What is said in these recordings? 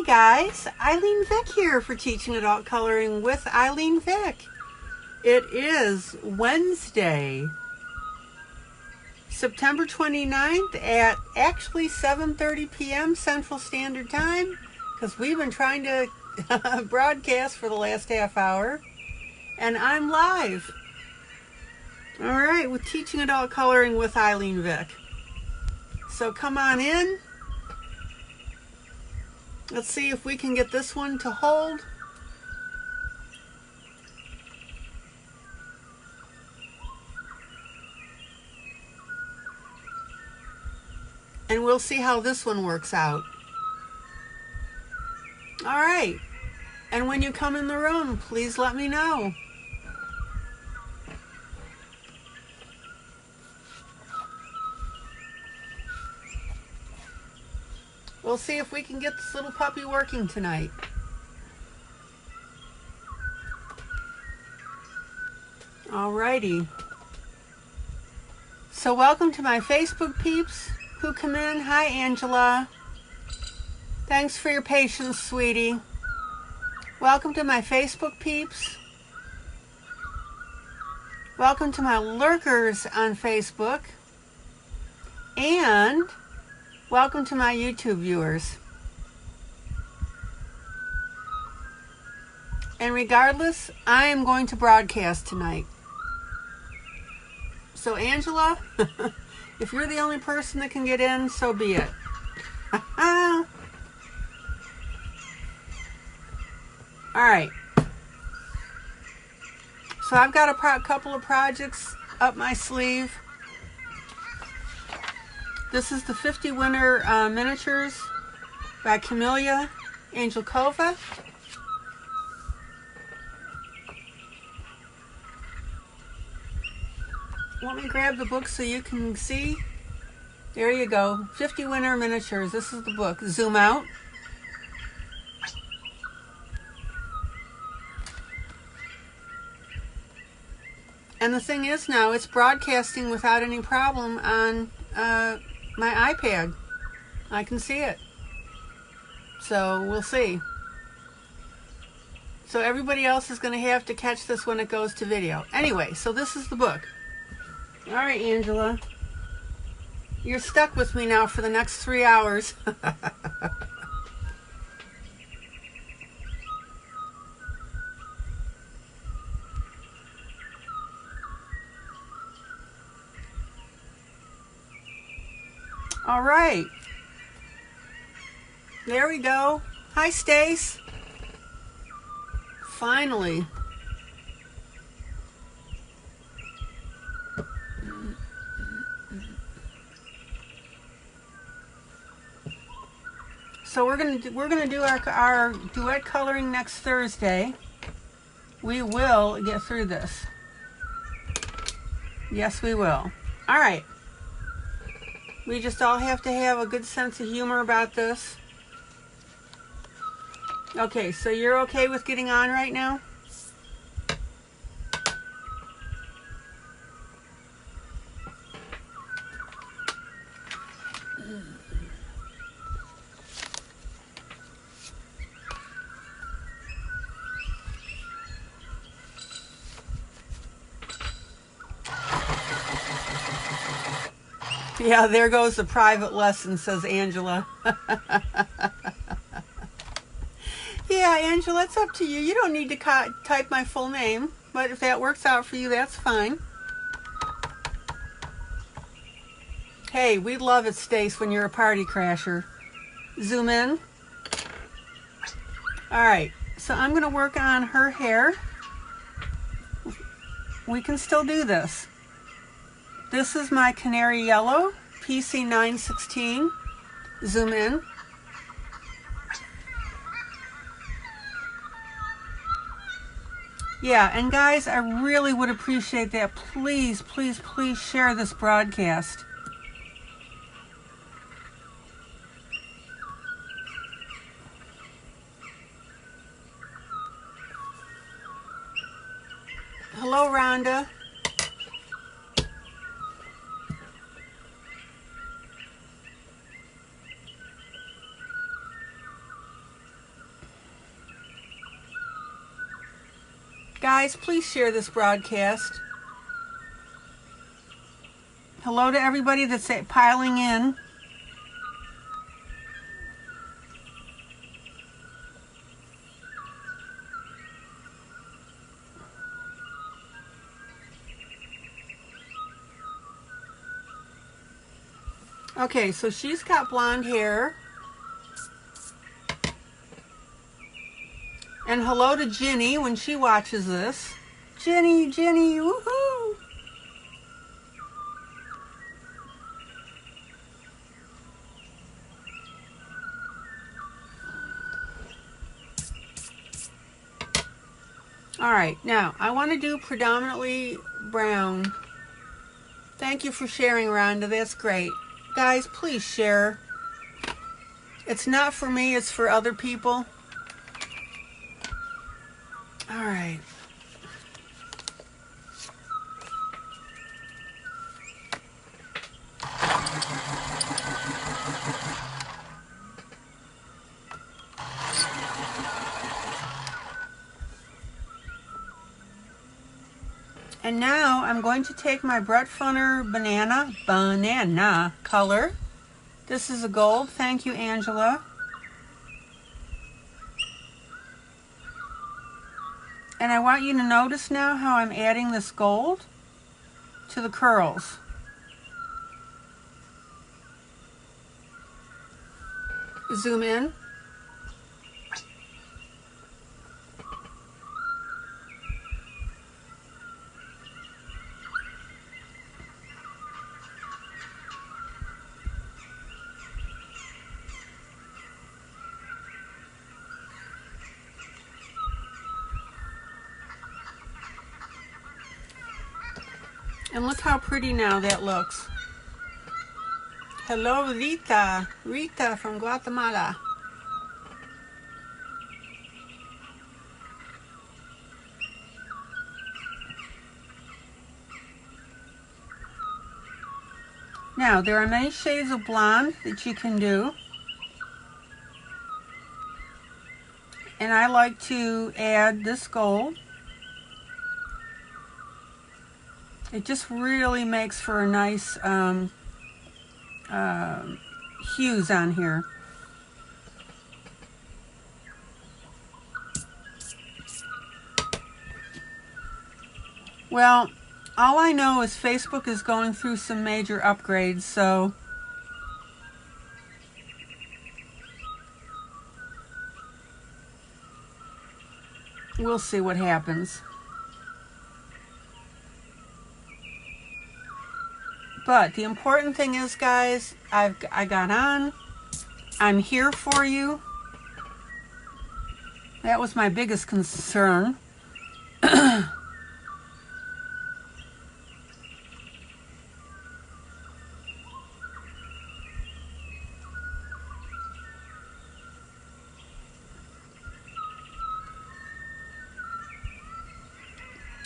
Hey guys, ILene Vick here for Teaching Adult Coloring with ILene Vick. It is Wednesday, September 29th at actually 7:30 p.m. Central Standard Time, because we've been trying to broadcast for the last half hour, and I'm live. All right, with Teaching Adult Coloring with ILene Vick. So come on in. Let's see if we can get this one to hold. And we'll see how this one works out. All right. And when you come in the room, please let me know. We'll see if we can get this little puppy working tonight. Alrighty. So welcome to my Facebook peeps who come in. Hi, Angela. Thanks for your patience, sweetie. Welcome to my Facebook peeps. Welcome to my lurkers on Facebook. And welcome to my YouTube viewers. And regardless, I am going to broadcast tonight. So Angela, if you're the only person that can get in, so be it. All right. So I've got a couple of projects up my sleeve. This is the 50 Winter Miniatures by Kameliya Angelkova. Let me grab the book so you can see. There you go. 50 Winter Miniatures. This is the book. Zoom out. And the thing is now, it's broadcasting without any problem on my iPad. I can see it. So we'll see. So everybody else is going to have to catch this when it goes to video. Anyway, so this is the book. All right, Angela. You're stuck with me now for the next 3 hours. All right. There we go. Hi, Stace. Finally. So we're gonna do our duet coloring next Thursday. We will get through this. Yes, we will. All right. We just all have to have a good sense of humor about this. Okay, so you're okay with getting on right now? Yeah, there goes the private lesson, says Angela. Yeah, Angela, it's up to you. You don't need to type my full name, but if that works out for you, that's fine. Hey, we love it, Stace, when you're a party crasher. Zoom in. All right, so I'm going to work on her hair. We can still do this. This is my canary yellow, PC 916. Zoom in. Yeah, and guys, I really would appreciate that. Please, please, please share this broadcast. Hello, Rhonda. Guys, please share this broadcast. Hello to everybody that's piling in. Okay, so she's got blonde hair. And hello to Ginny when she watches this. Ginny, woohoo! All right, now I want to do predominantly brown. Thank you for sharing, Rhonda. That's great. Guys, please share. It's not for me, it's for other people. All right. And now I'm going to take my Brett Funner banana color. This is a gold. Thank you, Angela. And I want you to notice now how I'm adding this gold to the curls. Zoom in. And look how pretty now that looks. Hello, Rita from Guatemala. Now, there are many shades of blonde that you can do. And I like to add this gold. It just really makes for a nice hues on here. Well, all I know is Facebook is going through some major upgrades, so we'll see what happens. But the important thing is, guys, I got on. I'm here for you. That was my biggest concern.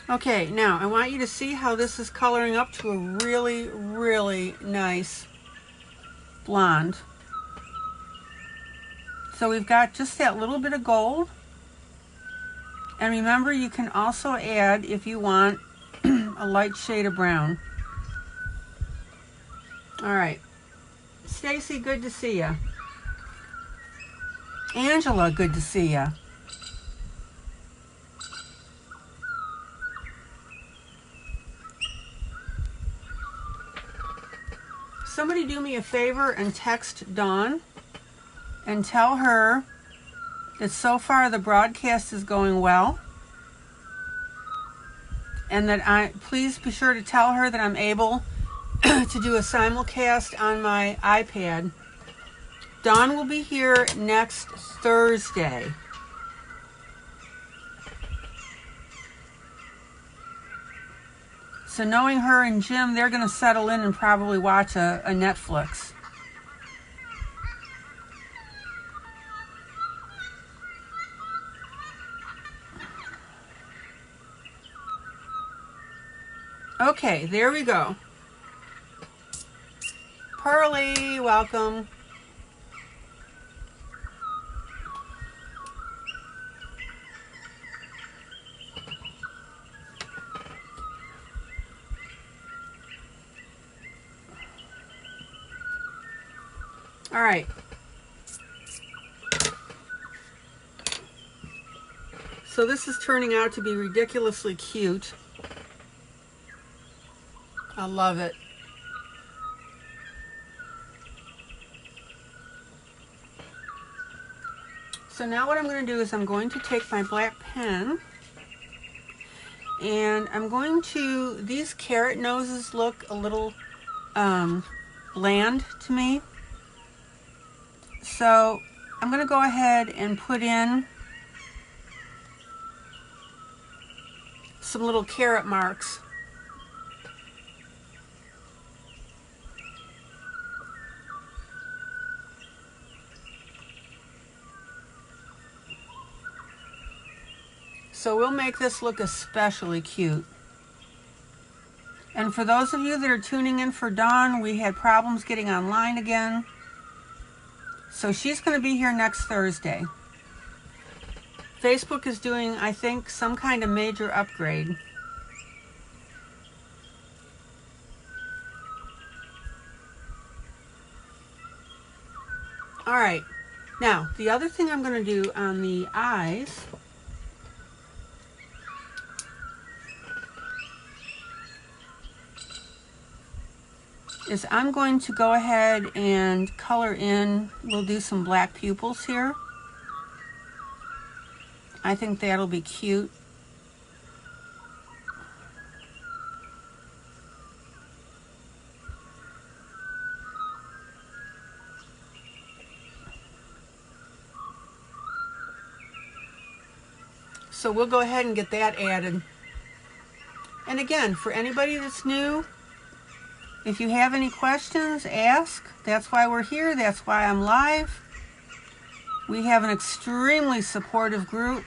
Okay, now I want you to see how this is coloring up to a really, really nice blonde. So we've got just that little bit of gold. And remember, you can also add, if you want, a light shade of brown. All right. Stacy, good to see ya. Angela, good to see ya. Somebody do me a favor and text Dawn and tell her that so far the broadcast is going well, and that please be sure to tell her that I'm able to do a simulcast on my iPad. Dawn will be here next Thursday. So knowing her and Jim, they're going to settle in and probably watch a Netflix. Okay, there we go. Pearly, welcome. All right. So this is turning out to be ridiculously cute. I love it. So now what I'm going to do is I'm going to take my black pen and I'm going to, these carrot noses look a little bland to me. So I'm going to go ahead and put in some little carrot marks. So we'll make this look especially cute. And for those of you that are tuning in for Dawn, we had problems getting online again. So she's going to be here next Thursday. Facebook is doing, I think, some kind of major upgrade. All right. Now, the other thing I'm going to do on the eyes is I'm going to go ahead and color in, we'll do some black pupils here. I think that'll be cute. So we'll go ahead and get that added. And again, for anybody that's new, if you have any questions, ask. That's why we're here. That's why I'm live. We have an extremely supportive group.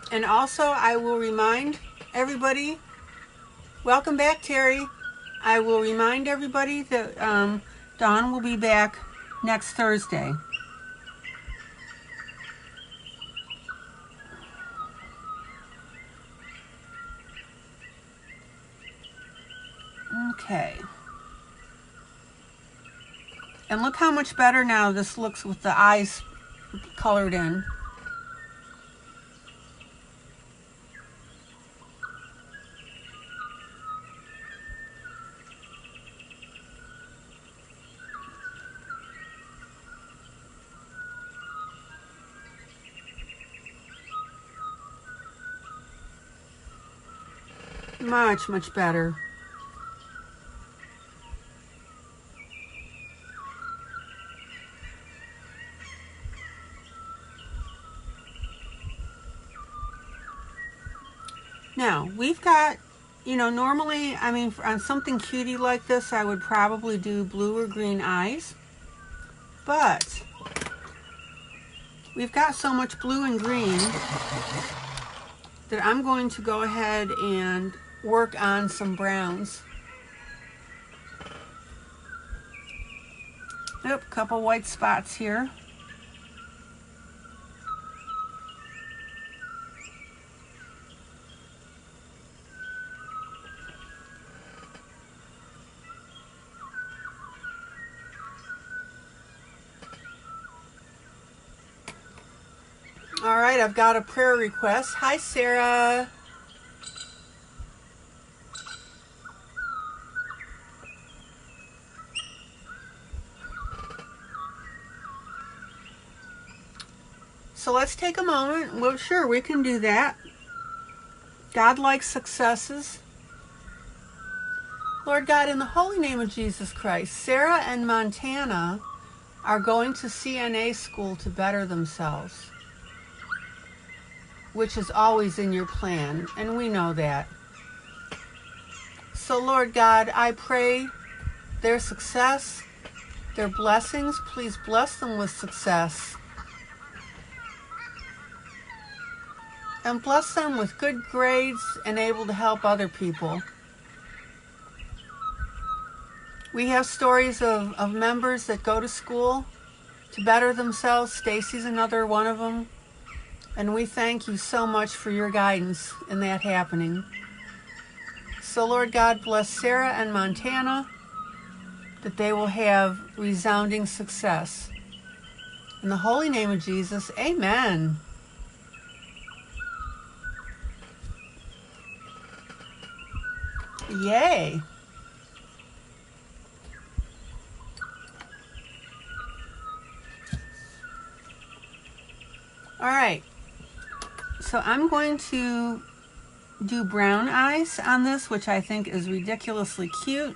And also, I will remind everybody, welcome back, Terry. I will remind everybody that Dawn will be back next Thursday. Okay. And look how much better now this looks with the eyes colored in. Much, much better. Now, we've got, you know, normally, I mean, on something cutie like this, I would probably do blue or green eyes. But we've got so much blue and green that I'm going to go ahead and work on some browns. Yep, a couple white spots here. All right, I've got a prayer request. Hi, Sarah. So let's take a moment. Well, sure, we can do that. God likes successes. Lord God, in the holy name of Jesus Christ, Sarah and Montana are going to CNA school to better themselves, which is always in your plan, and we know that. So, Lord God, I pray their success, their blessings. Please bless them with success. And bless them with good grades and able to help other people. We have stories of members that go to school to better themselves. Stacy's another one of them. And we thank you so much for your guidance in that happening. So Lord God, bless Sarah and Montana, that they will have resounding success. In the holy name of Jesus, amen. Yay. All right. So I'm going to do brown eyes on this, which I think is ridiculously cute.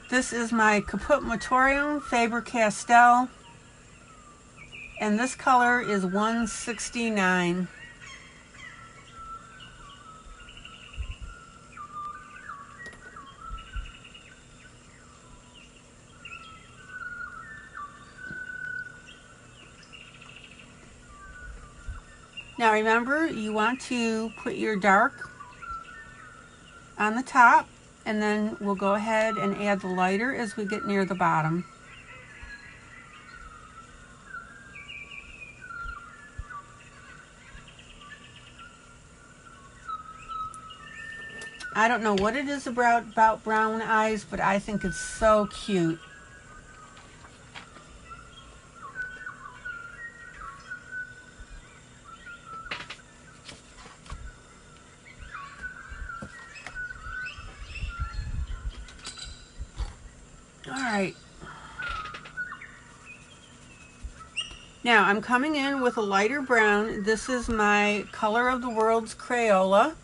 This is my Caput Motorium Faber-Castell, and this color is 169. Now remember, you want to put your dark on the top, and then we'll go ahead and add the lighter as we get near the bottom. I don't know what it is about brown eyes, but I think it's so cute. Alright. Now I'm coming in with a lighter brown. This is my Color of the World's Crayola.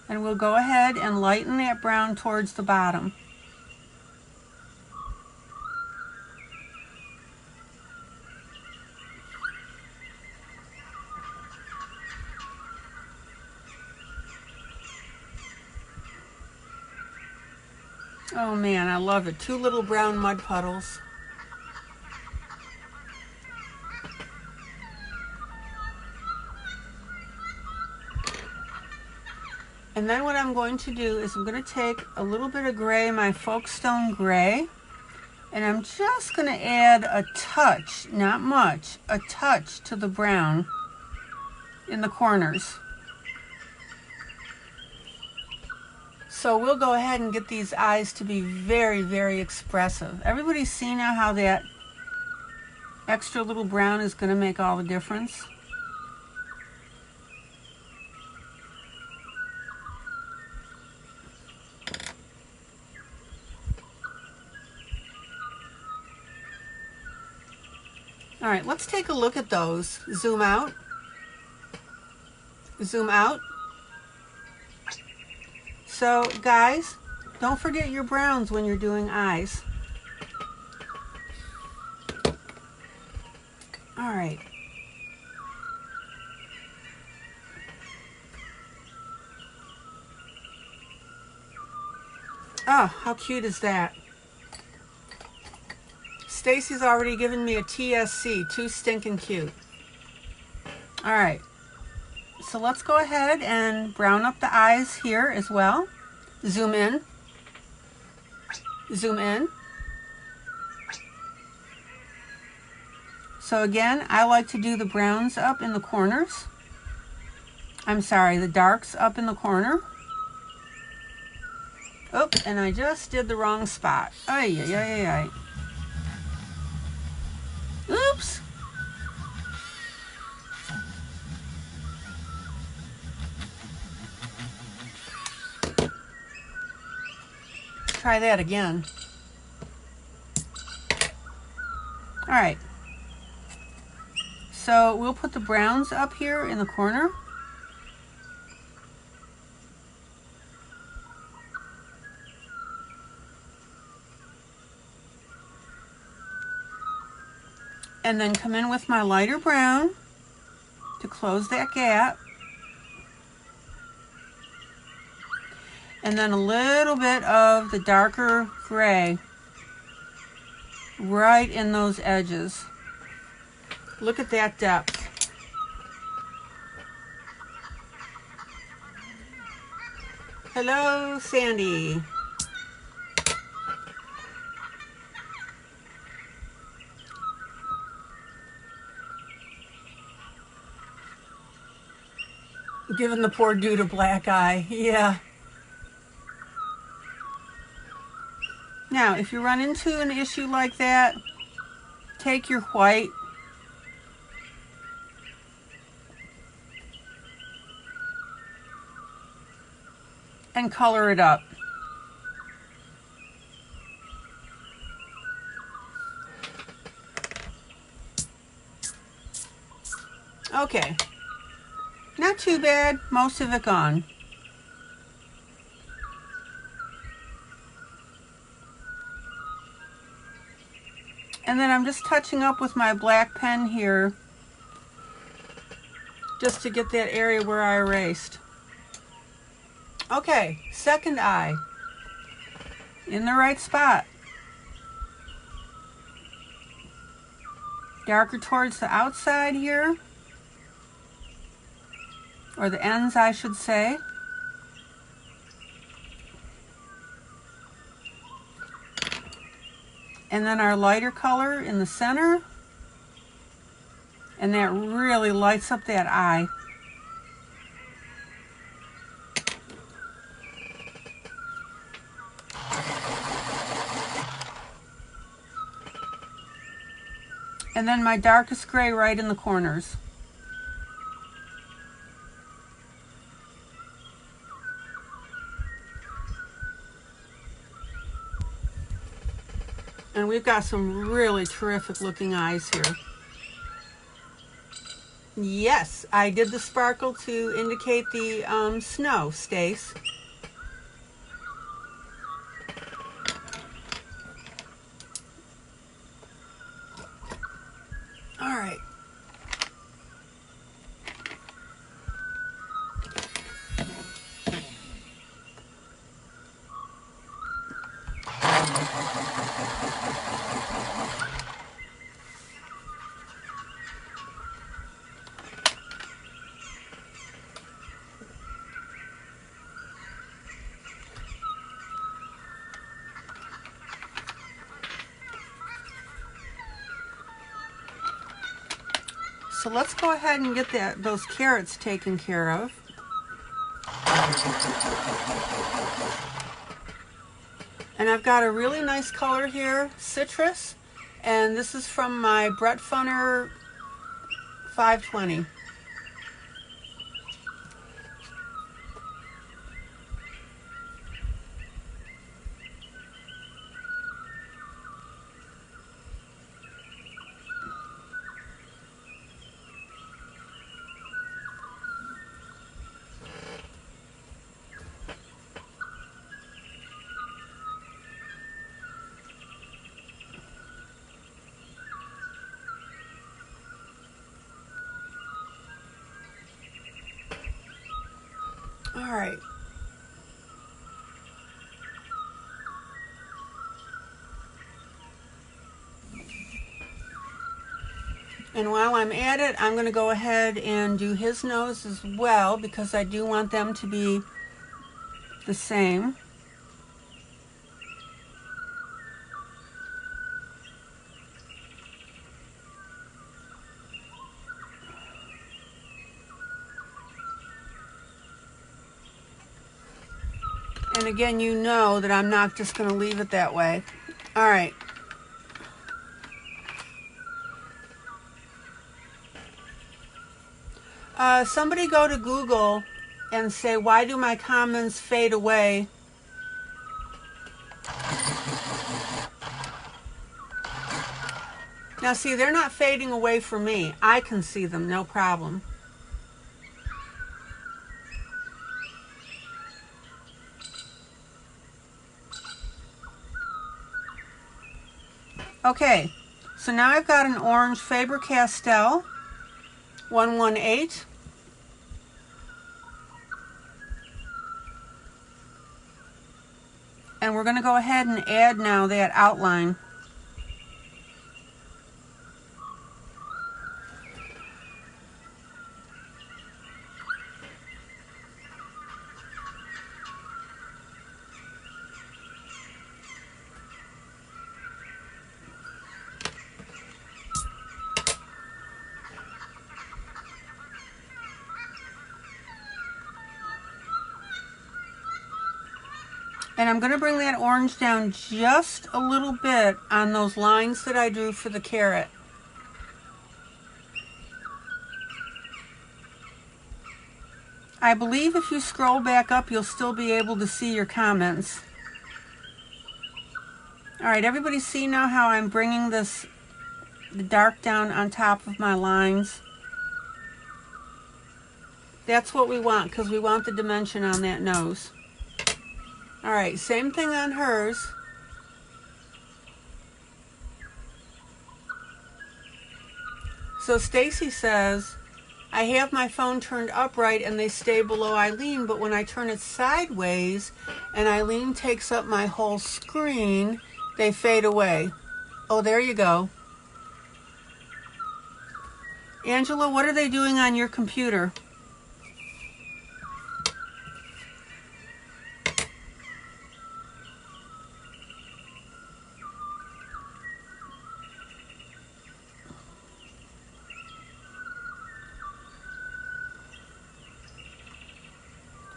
And we'll go ahead and lighten that brown towards the bottom. Oh man, I love it. 2 little brown mud puddles. And then what I'm going to do is I'm going to take a little bit of gray, my Folkstone Gray, and I'm just going to add a touch, not much, a touch to the brown in the corners. So we'll go ahead and get these eyes to be very, very expressive. Everybody see now how that extra little brown is going to make all the difference? All right, let's take a look at those. Zoom out. Zoom out. So, guys, don't forget your browns when you're doing eyes. All right. Oh, how cute is that? Stacy's already given me a TSC, too stinking cute. All right, so let's go ahead and brown up the eyes here as well. Zoom in. Zoom in. So again, I like to do the browns up in the corners. I'm sorry, the darks up in the corner. Oh, and I just did the wrong spot. Ay, ay, ay, ay, ay. Oops. Try that again. All right. So we'll put the browns up here in the corner. And then come in with my lighter brown to close that gap. And then a little bit of the darker gray right in those edges. Look at that depth. Hello, Sandy. Giving the poor dude a black eye. Yeah. Now, if you run into an issue like that, take your white and color it up. Okay. Not too bad. Most of it gone. And then I'm just touching up with my black pen here just to get that area where I erased. Okay, second eye. In the right spot. Darker towards the outside here. Or the ends, I should say. And then our lighter color in the center. And that really lights up that eye. And then my darkest gray right in the corners. And we've got some really terrific looking eyes here. Yes, I did the sparkle to indicate the snow, Stace. All right. So let's go ahead and get those carrots taken care of. And I've got a really nice color here, citrus, and this is from my Brett Funner 520. All right. And while I'm at it, I'm going to go ahead and do his nose as well because I do want them to be the same. And again, you know that I'm not just going to leave it that way. All right. Somebody go to Google and say, why do my comments fade away? Now see, they're not fading away for me. I can see them, no problem. Okay, so now I've got an orange Faber-Castell 118. And we're going to go ahead and add now that outline. And I'm going to bring that orange down just a little bit on those lines that I drew for the carrot. I believe if you scroll back up, you'll still be able to see your comments. All right, everybody see now how I'm bringing the dark down on top of my lines? That's what we want, because we want the dimension on that nose. All right, same thing on hers. So Stacy says, I have my phone turned upright and they stay below ILene, but when I turn it sideways and ILene takes up my whole screen, they fade away. Oh, there you go. Angela, what are they doing on your computer?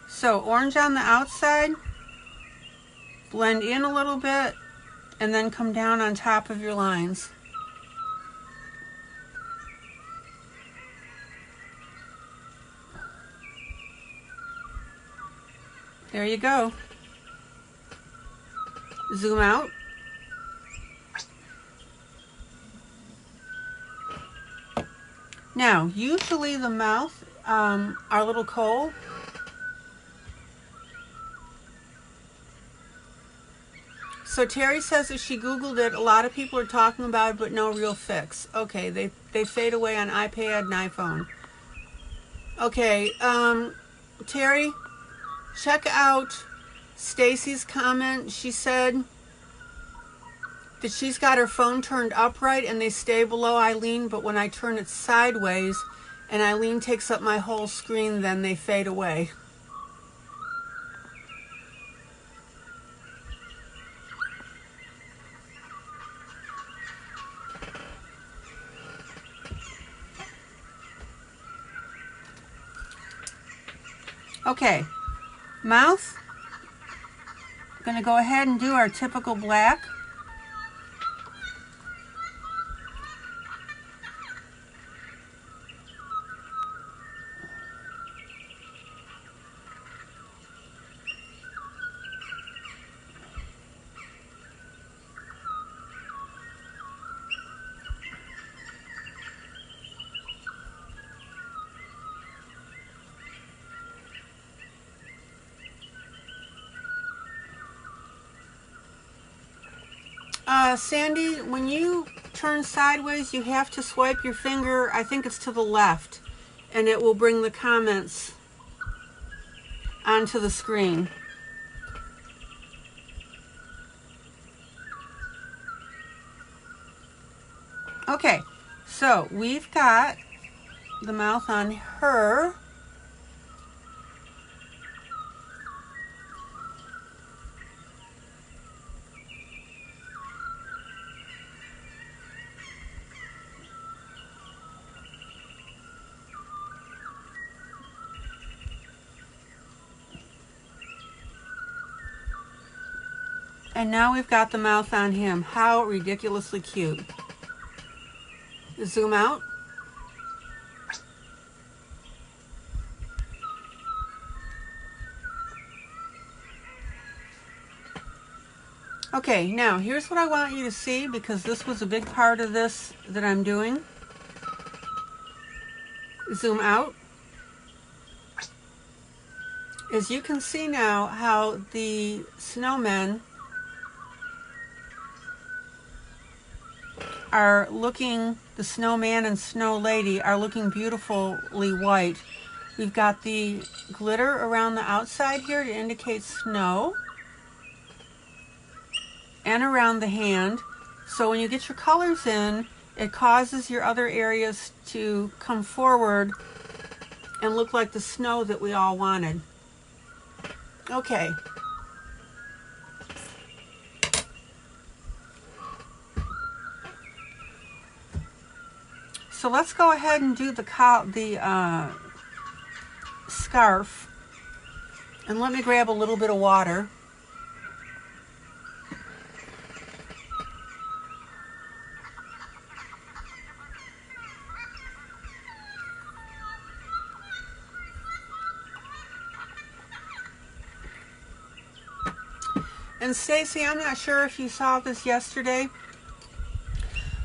So orange on the outside, blend in a little bit, and then come down on top of your lines. There you go. Zoom out. Now, usually the mouth, our little Cole, so Terry says that she Googled it. A lot of people are talking about it, but no real fix. Okay, they fade away on iPad and iPhone. Okay, Terry, check out Stacy's comment. She said that she's got her phone turned upright and they stay below ILene, but when I turn it sideways and ILene takes up my whole screen, then they fade away. Okay, mouth. I'm going to go ahead and do our typical black. Sandy, when you turn sideways, you have to swipe your finger, I think it's to the left, and it will bring the comments onto the screen. Okay, so we've got the mouth on her. And now we've got the mouth on him. How ridiculously cute. Zoom out. Okay, now here's what I want you to see, because this was a big part of this that I'm doing. Zoom out. As you can see now how the snowmen are looking, the snowman and snow lady are looking beautifully white. We've got the glitter around the outside here to indicate snow, and around the hand. So when you get your colors in, it causes your other areas to come forward and look like the snow that we all wanted. Okay. So let's go ahead and do the scarf. And let me grab a little bit of water. And Stacy, I'm not sure if you saw this yesterday,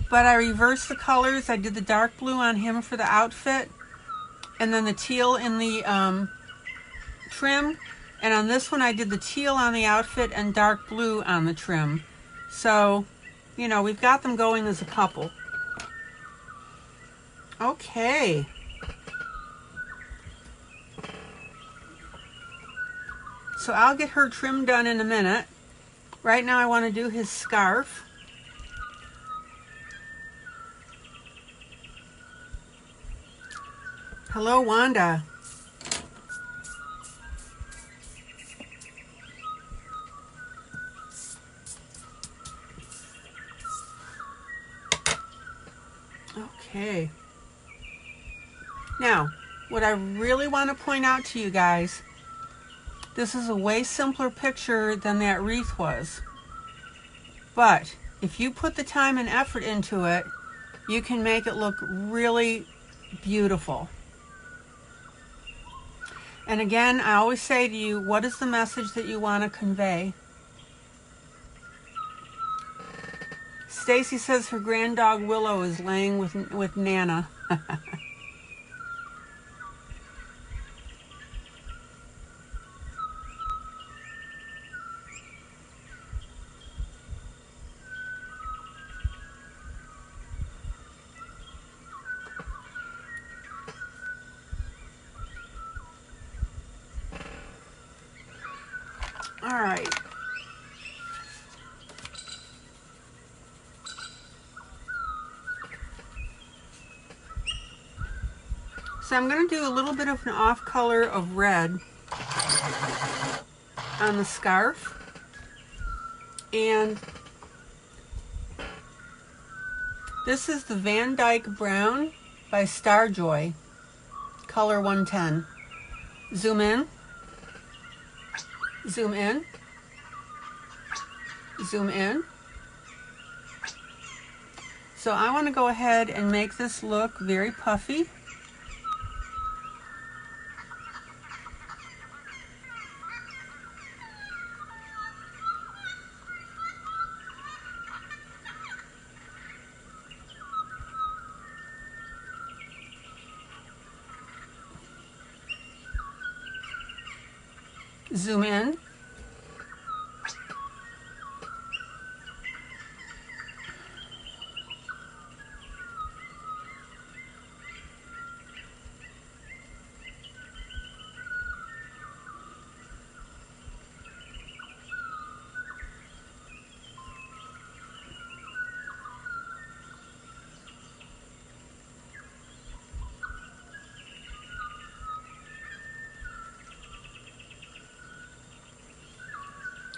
but I reversed the colors. I did the dark blue on him for the outfit, and then the teal in the trim. And on this one, I did the teal on the outfit and dark blue on the trim. So, you know, we've got them going as a couple. Okay. So I'll get her trim done in a minute. Right now I want to do his scarf. Hello, Wanda. Okay. Now, what I really want to point out to you guys, this is a way simpler picture than that wreath was. But if you put the time and effort into it, you can make it look really beautiful. And again, I always say to you, what is the message that you want to convey? Stacy says her grand dog Willow is laying with Nana. All right. So I'm going to do a little bit of an off color of red on the scarf. And this is the Van Dyke Brown by Starjoy, color 110. Zoom in, zoom in, zoom in. So I want to go ahead and make this look very puffy. Zoom in.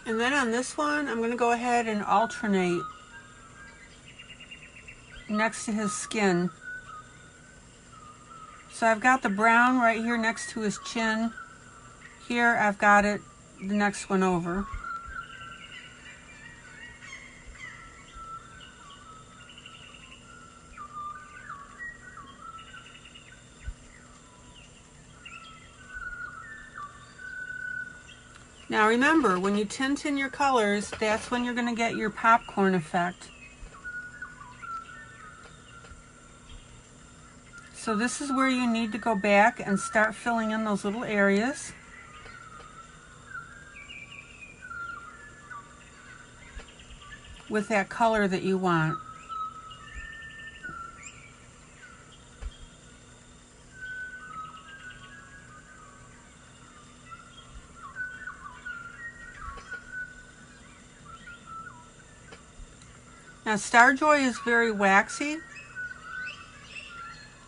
And then on this one, I'm going to go ahead and alternate next to his skin. So I've got the brown right here next to his chin. Here I've got it the next one over. Now remember, when you tint in your colors, that's when you're going to get your popcorn effect. So this is where you need to go back and start filling in those little areas. With that color that you want. Now Starjoy is very waxy,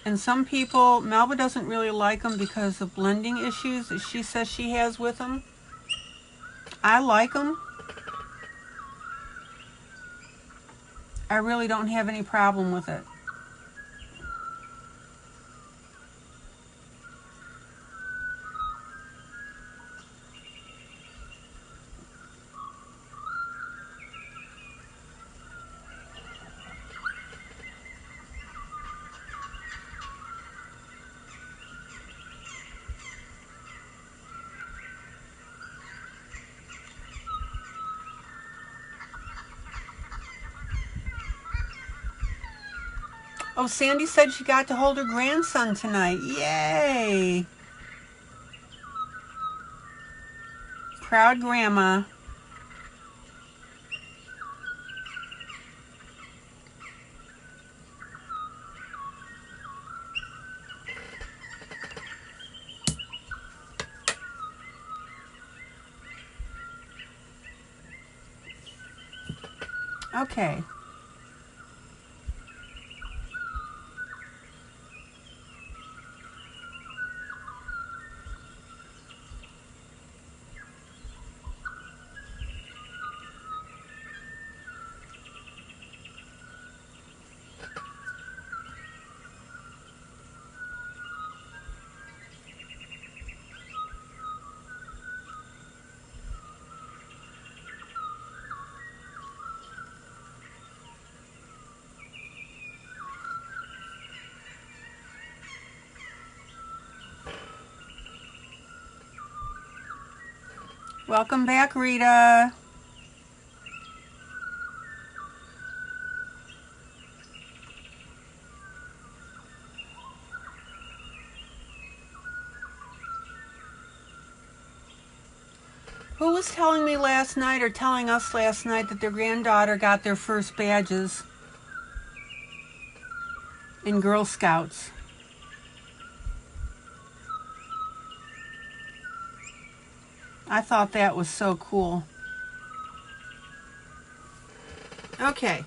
and some people, Melba doesn't really like them because of blending issues that she says she has with them. I like them. I really don't have any problem with it. Oh, Sandy said she got to hold her grandson tonight. Yay! Proud grandma. Okay. Welcome back, Rita. Who was telling me last night, or telling us last night, that their granddaughter got their first badges in Girl Scouts? I thought that was so cool. Okay.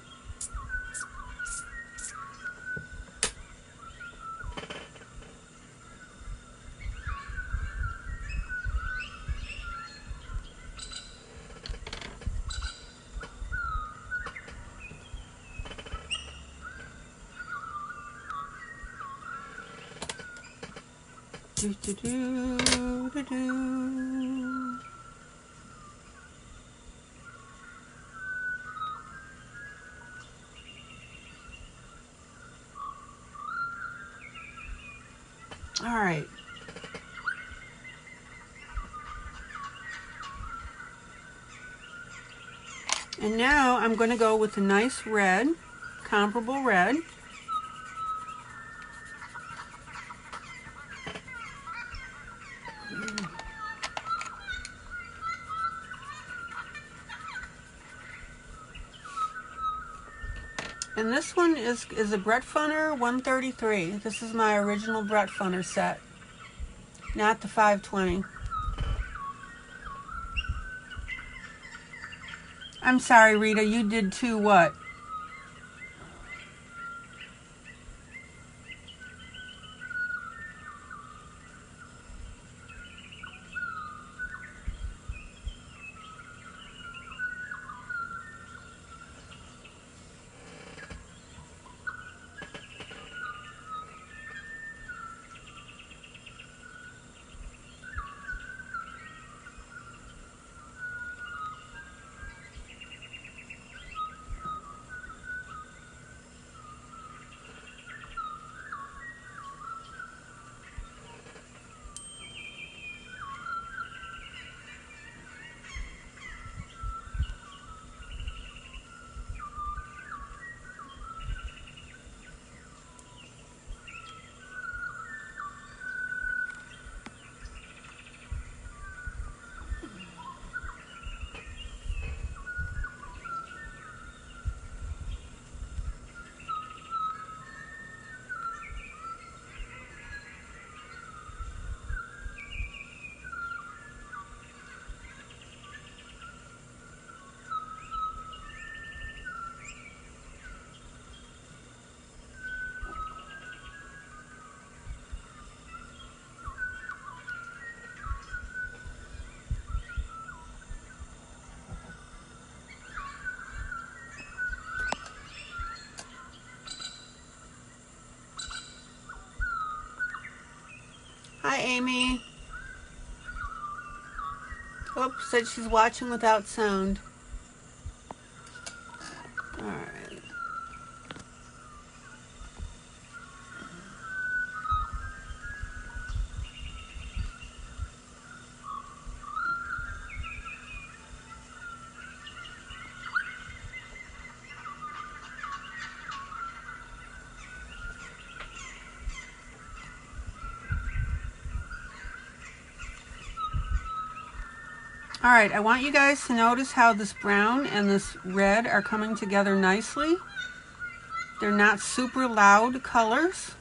Do, do, do, do, do. All right. And now I'm going to go with a nice red, comparable red. And this one is a Brett Funner 133. This is my original Brett Funner set, not the 520. I'm sorry, Rita, you did too what? Hi, Amy. Oops, said she's watching without sound. All right. All right, I want you guys to notice how this brown and this red are coming together nicely. They're not super loud colors.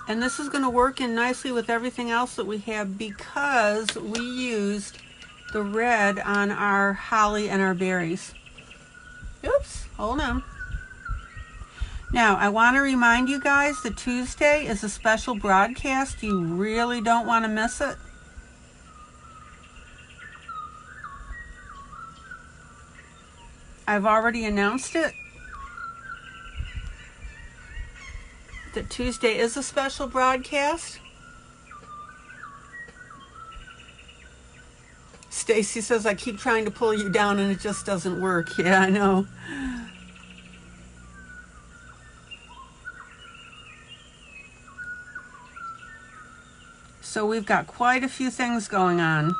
And this is going to work in nicely with everything else that we have because we used the red on our holly and our berries. Oops, hold on. Now, I want to remind you guys that Tuesday is a special broadcast. You really don't want to miss it. I've already announced it. That Tuesday is a special broadcast. Stacy says, I keep trying to pull you down and it just doesn't work. Yeah, I know. So we've got quite a few things going on.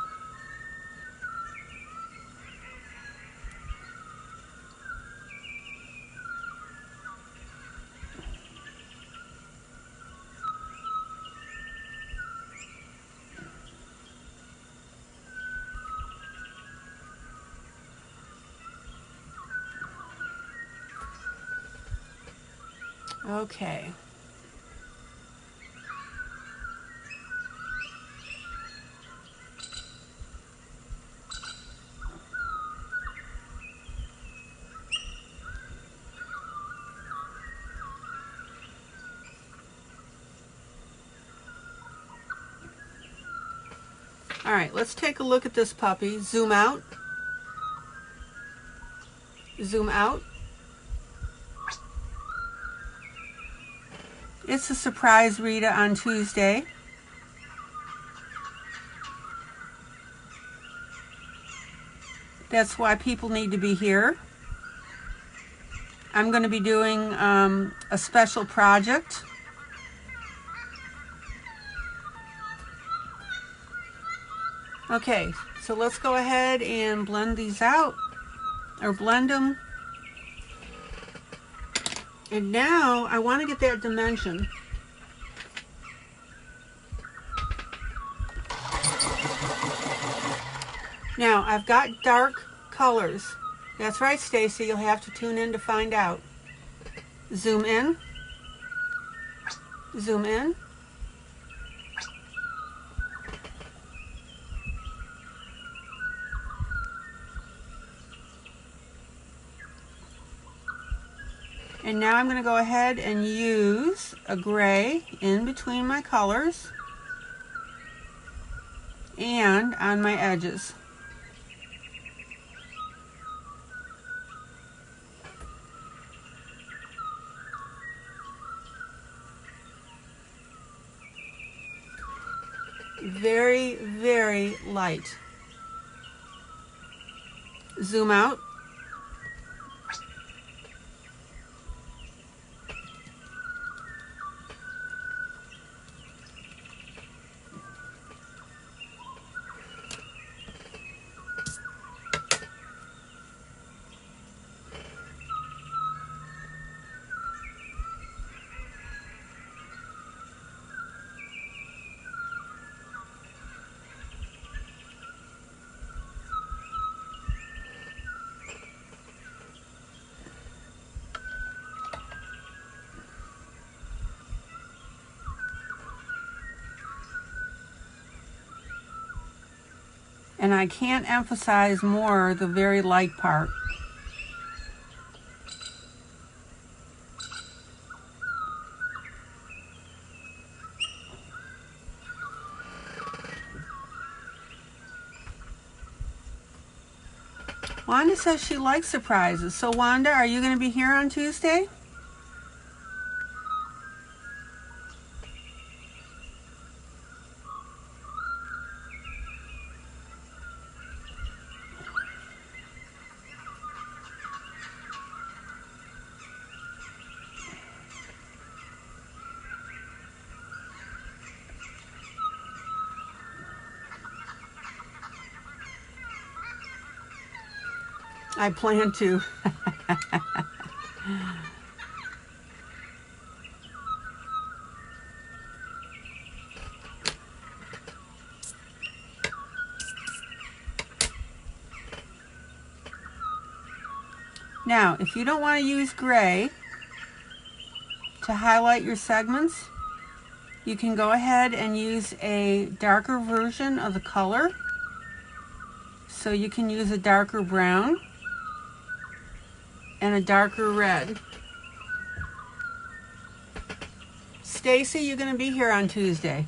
Okay. All right, let's take a look at this puppy. Zoom out. Zoom out. It's a surprise Rita on Tuesday. That's why people need to be here. I'm going to be doing a special project. Okay, so let's go ahead and blend these out, or blend them. And now I want to get that dimension. Now I've got dark colors. That's right, Stacy, you'll have to tune in to find out. Zoom in. Zoom in. And now I'm going to go ahead and use a gray in between my colors and on my edges. Very, very light. Zoom out. And I can't emphasize more the very light part. Wanda says she likes surprises. So Wanda, are you going to be here on Tuesday? I plan to. Now, if you don't want to use gray to highlight your segments, you can go ahead and use a darker version of the color. So you can use a darker brown and a darker red. Stacy, you're going to be here on Tuesday.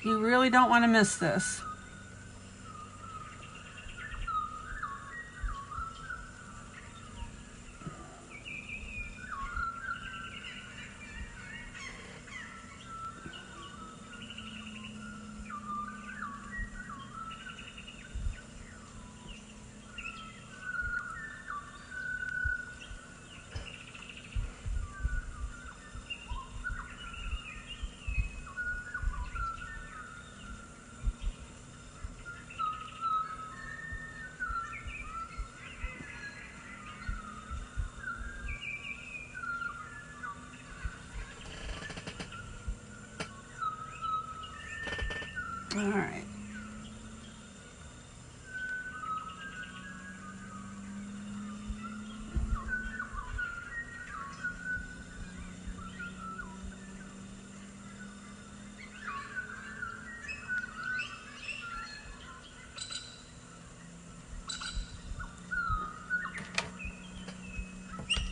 You really don't want to miss this. All right.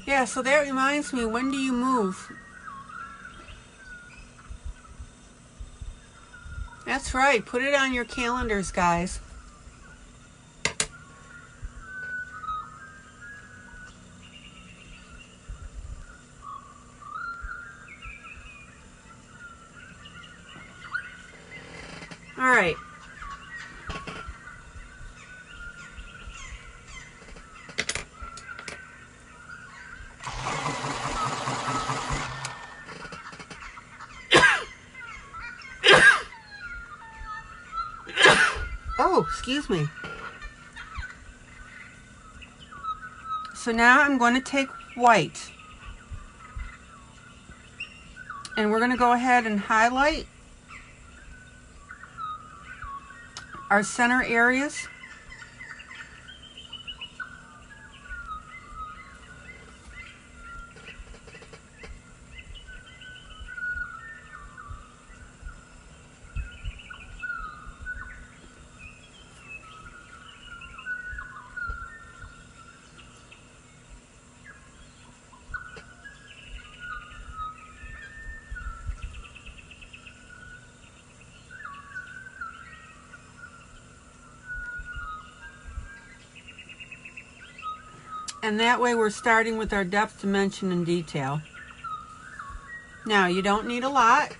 Yeah, so that reminds me, when do you move? That's right, put it on your calendars, guys. All right. Oh, excuse me. So now I'm going to take white, and we're going to go ahead and highlight our center areas. And that way we're starting with our depth, dimension, and detail. Now, you don't need a lot.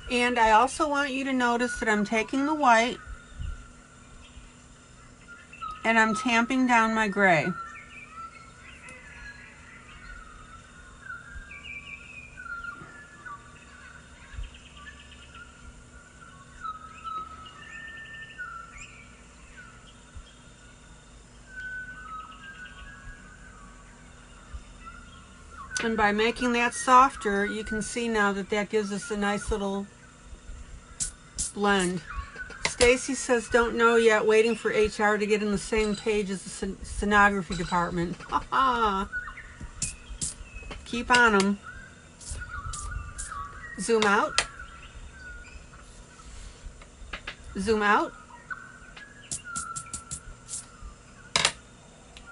And I also want you to notice that I'm taking the white and I'm tamping down my gray. And by making that softer, you can see now that that gives us a nice little blend. Stacy says, don't know yet, waiting for HR to get in the same page as the stenography department. Keep on them. Zoom out. Zoom out.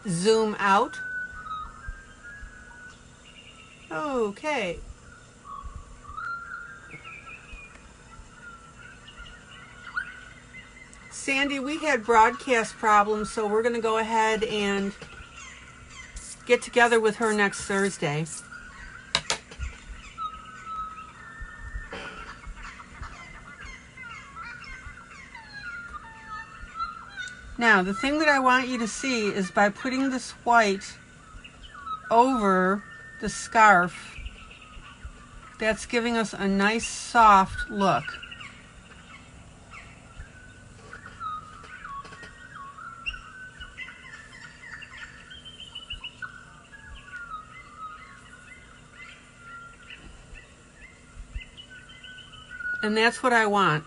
Zoom out. Okay. Sandy, we had broadcast problems, so we're going to go ahead and get together with her next Thursday. Now, the thing that I want you to see is by putting this white over the scarf, that's giving us a nice soft look. And that's what I want.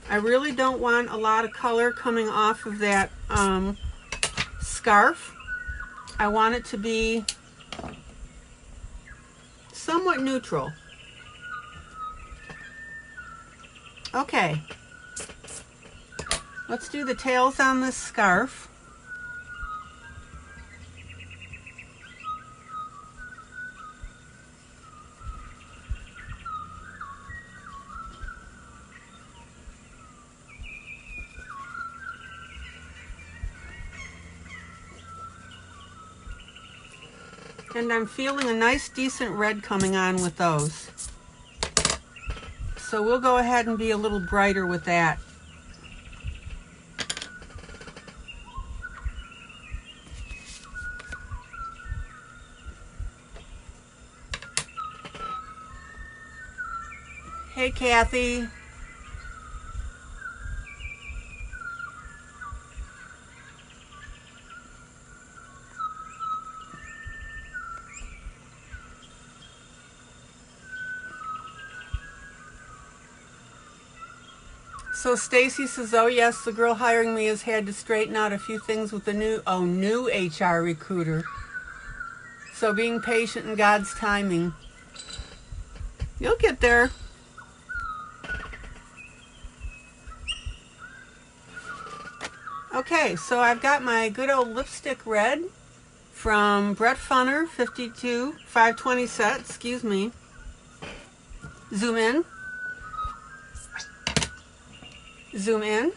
I really don't want a lot of color coming off of that scarf. I want it to be somewhat neutral. Okay. Let's do the tails on this scarf. And I'm feeling a nice decent red coming on with those. So we'll go ahead and be a little brighter with that. Hey, Kathy. So Stacy says, oh yes, the girl hiring me has had to straighten out a few things with the new HR recruiter. So being patient in God's timing. You'll get there. Okay, so I've got my good old lipstick red from Brett Funner 520 set, excuse me. Zoom in. Zoom in.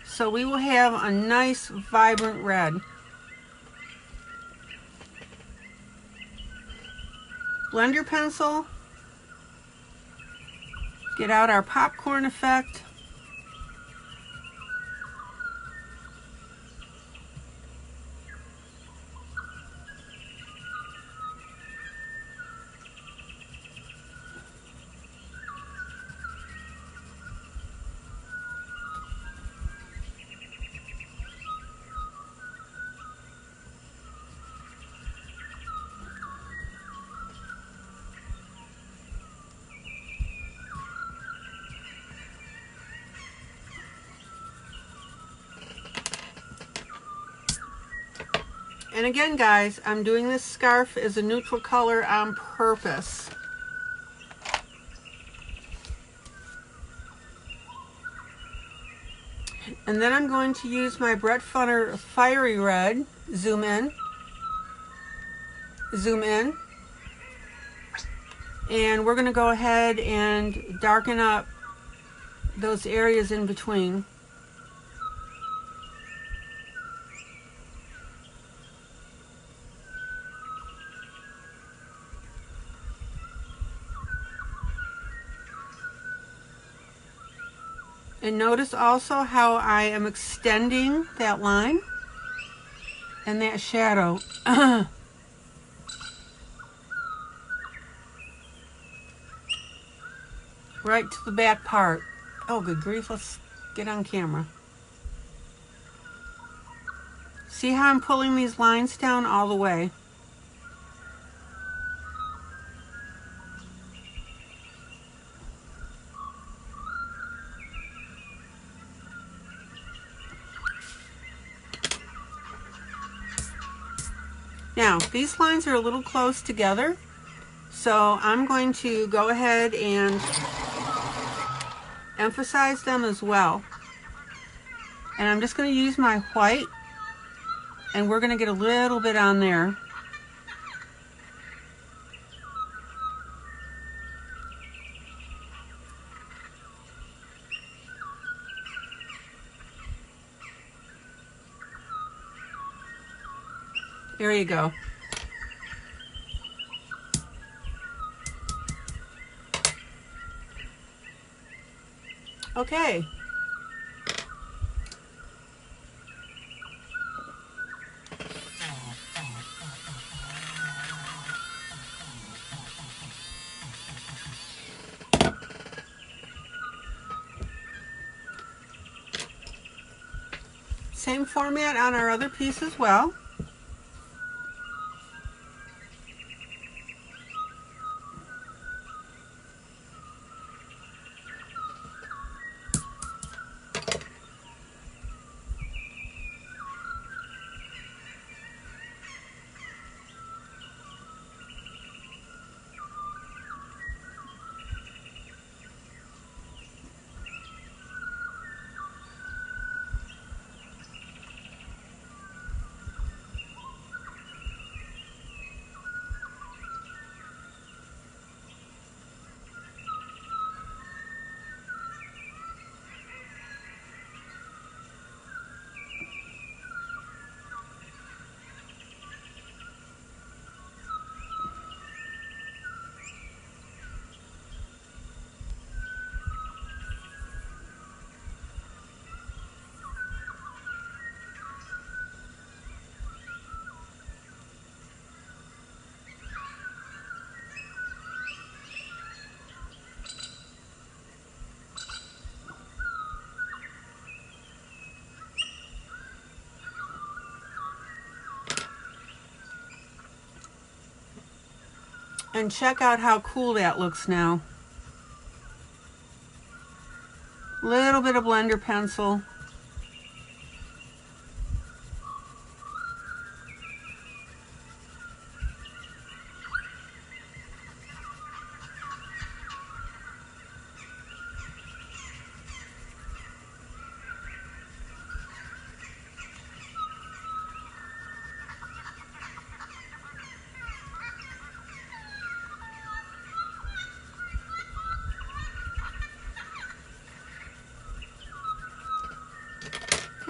So we will have a nice vibrant red. Blender pencil. Get out our popcorn effect. And again, guys, I'm doing this scarf as a neutral color on purpose. And then I'm going to use my Brett Funner Fiery Red. Zoom in. Zoom in. And we're going to go ahead and darken up those areas in between. And notice also how I am extending that line and that shadow. Right to the back part. Oh, good grief, let's get on camera. See how I'm pulling these lines down all the way? Now, these lines are a little close together, so I'm going to go ahead and emphasize them as well. And I'm just going to use my white, and we're going to get a little bit on there. There you go. Okay. Same format on our other piece as well. And check out how cool that looks now. Little bit of blender pencil.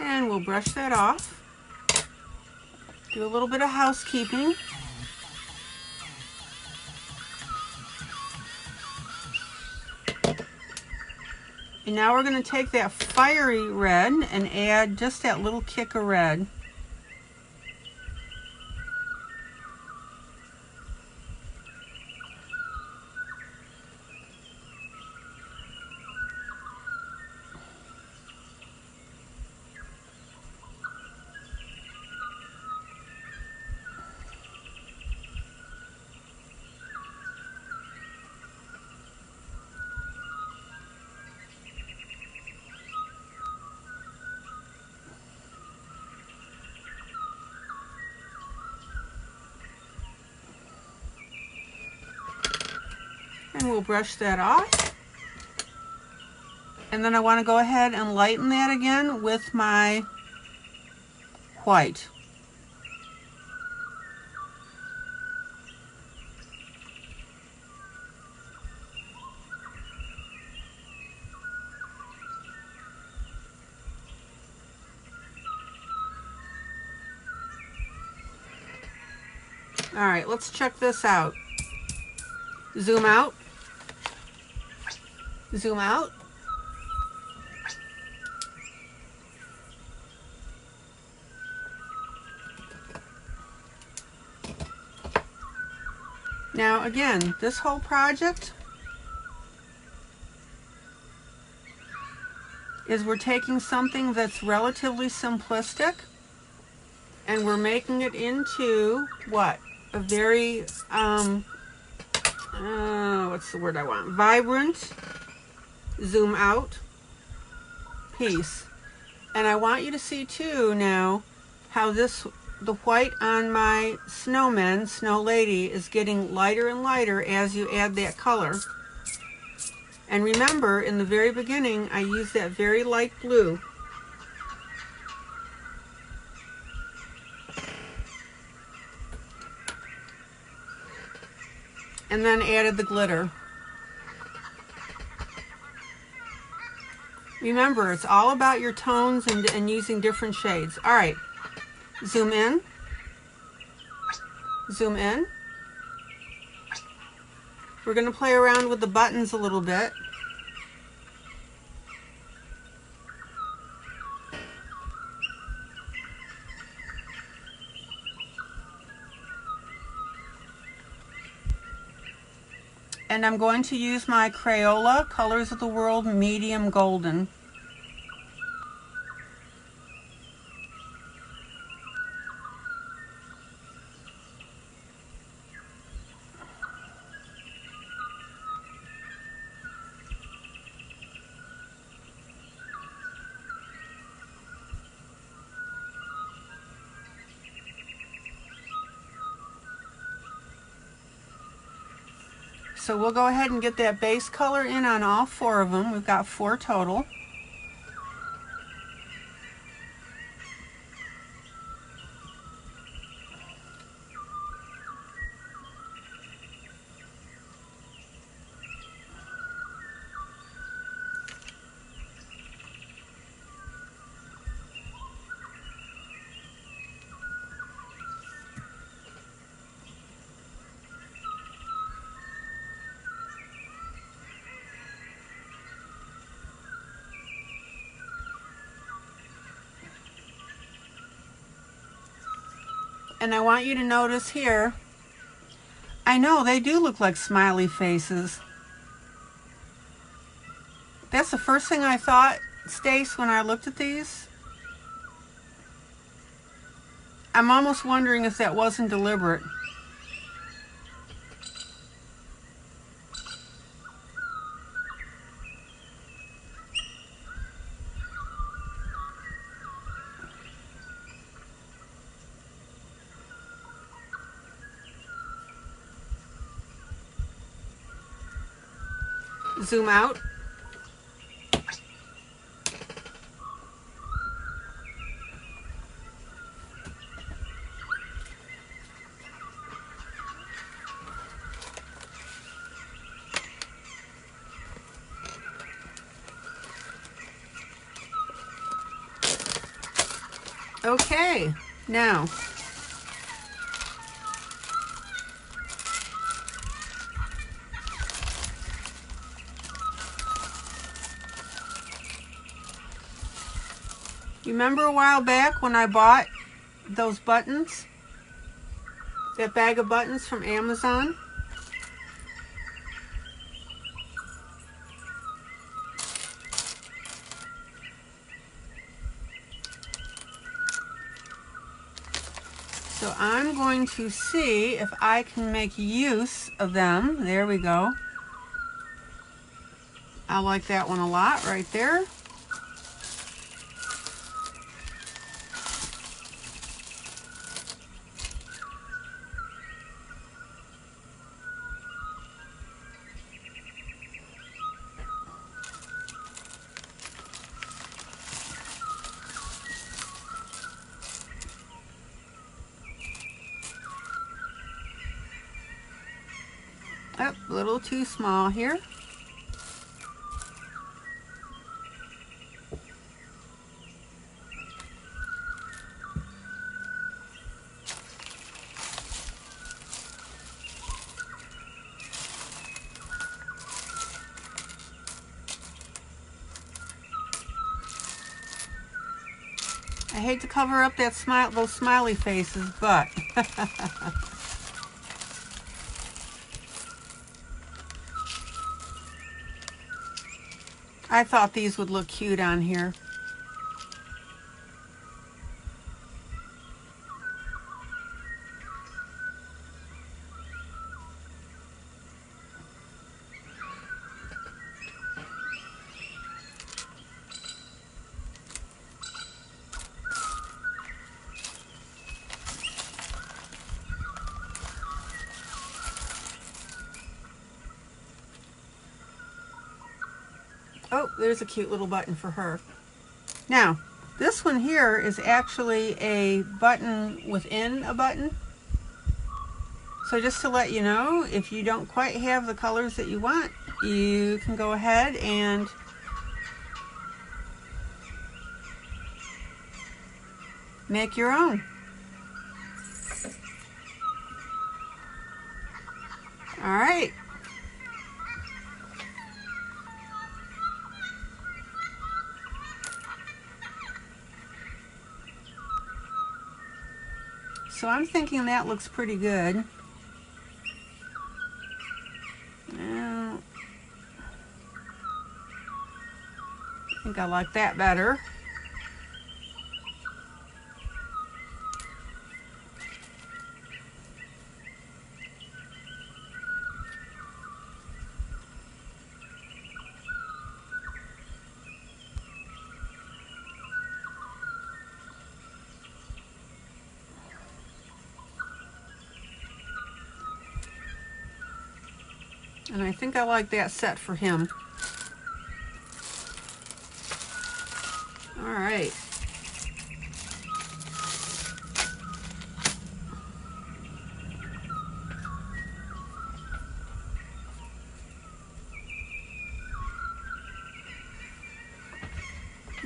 And we'll brush that off. Do a little bit of housekeeping. And now we're going to take that fiery red and add just that little kick of red. And we'll brush that off. And then I want to go ahead and lighten that again with my white. All right, let's check this out. Zoom out. Zoom out. Now again, this whole project is we're taking something that's relatively simplistic and we're making it into what? A very, what's the word I want? Vibrant, zoom out piece. And I want you to see too now how this the white on my snowman, snow lady, is getting lighter and lighter as you add that color. And remember, in the very beginning, I used that very light blue. And then added the glitter. Remember, it's all about your tones and using different shades. All right, zoom in, zoom in. We're going to play around with the buttons a little bit. And I'm going to use my Crayola Colors of the World Medium Golden. So we'll go ahead and get that base color in on all 4 of them. We've got 4 total. And I want you to notice here, I know they do look like smiley faces. That's the first thing I thought, Stace, when I looked at these. I'm almost wondering if that wasn't deliberate. Zoom out. Okay, now remember a while back when I bought those buttons? That bag of buttons from Amazon? So I'm going to see if I can make use of them. There we go. I like that one a lot right there. Oh, a little too small here. I hate to cover up that those smiley faces, but I thought these would look cute on here. Oh, there's a cute little button for her. Now, this one here is actually a button within a button. So just to let you know, if you don't quite have the colors that you want, you can go ahead and make your own. All right. So I'm thinking that looks pretty good. Now, I think I like that better. And I think I like that set for him. All right.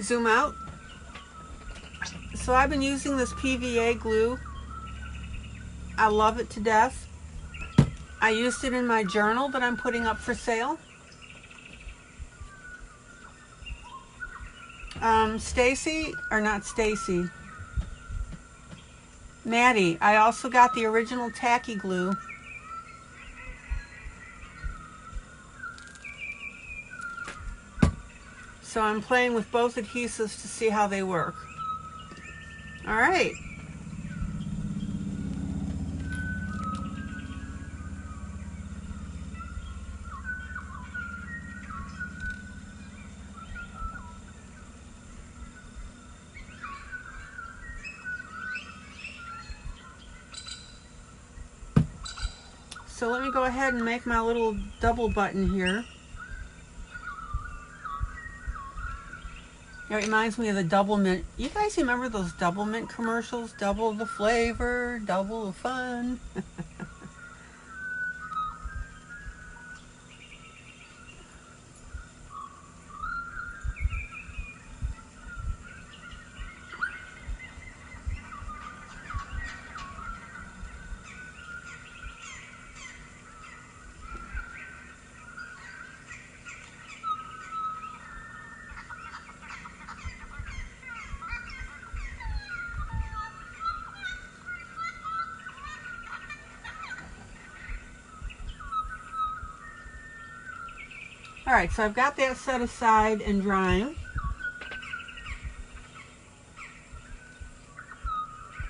Zoom out. So I've been using this PVA glue. I love it to death. I used it in my journal that I'm putting up for sale. Maddie, I also got the original tacky glue. So I'm playing with both adhesives to see how they work. All right. So let me go ahead and make my little double button here. It reminds me of the Double Mint. You guys remember those Double Mint commercials? Double the flavor, double the fun. All right, so I've got that set aside and drying.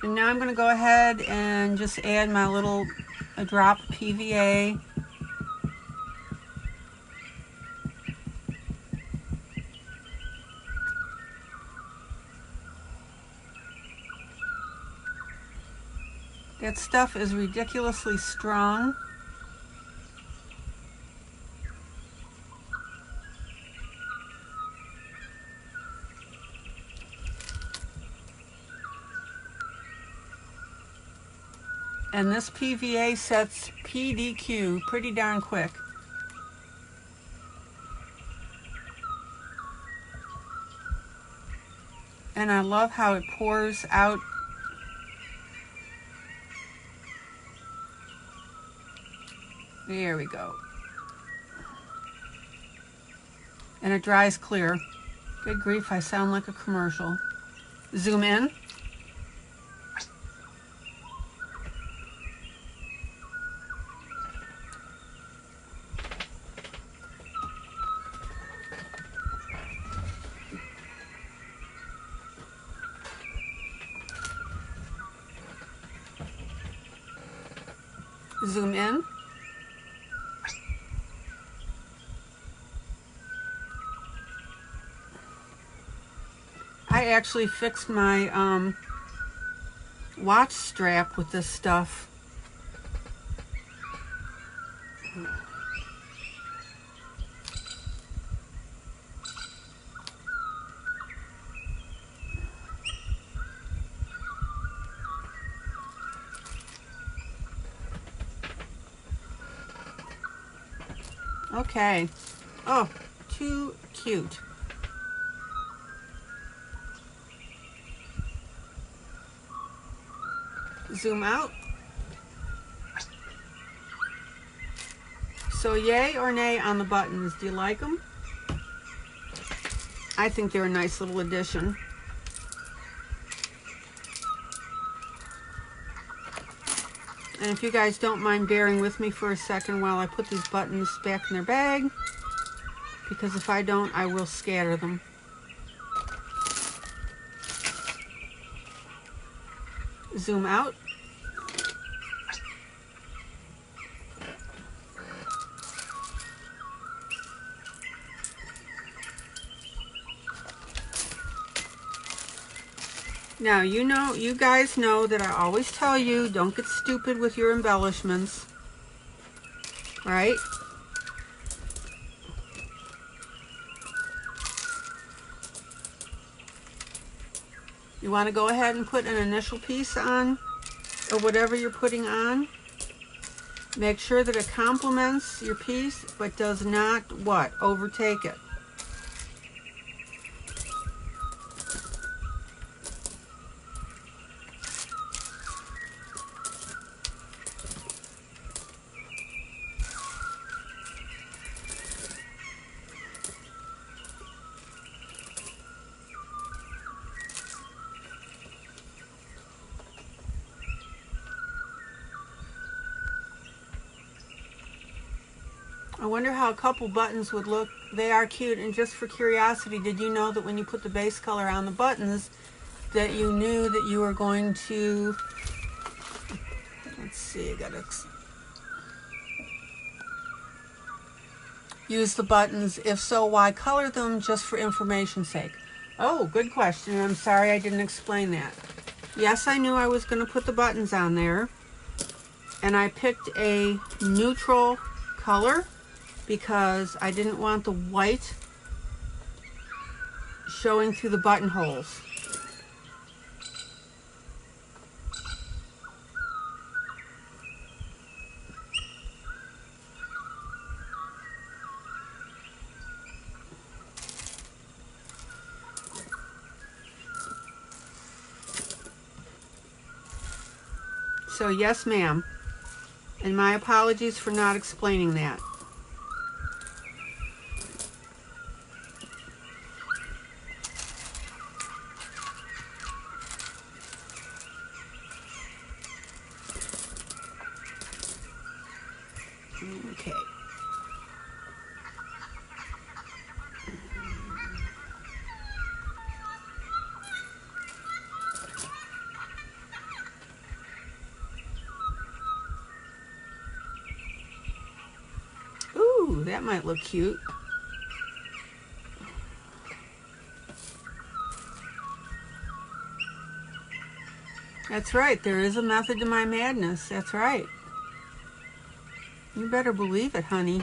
And now I'm going to go ahead and just add my a drop of PVA. That stuff is ridiculously strong. And this PVA sets PDQ pretty darn quick. And I love how it pours out. There we go. And it dries clear. Good grief, I sound like a commercial. Zoom in. Zoom in. I actually fixed my watch strap with this stuff. Okay. Oh, too cute. Zoom out. So yay or nay on the buttons? Do you like them? I think they're a nice little addition. And if you guys don't mind bearing with me for a second while I put these buttons back in their bag, because if I don't, I will scatter them. Zoom out. Now, you guys know that I always tell you, don't get stupid with your embellishments, right? You want to go ahead and put an initial piece on, or whatever you're putting on. Make sure that it complements your piece, but does not, what? Overtake it. I wonder how a couple buttons would look. They are cute. And just for curiosity, did you know that when you put the base color on the buttons, that you knew that you were going to, let's see, I gotta use the buttons. If so, why color them? Just for information's sake. Oh, good question. I'm sorry I didn't explain that. Yes, I knew I was going to put the buttons on there, and I picked a neutral color because I didn't want the white showing through the buttonholes. So yes, ma'am, and my apologies for not explaining that. Okay. Ooh, that might look cute. That's right, there is a method to my madness. That's right. You better believe it, honey.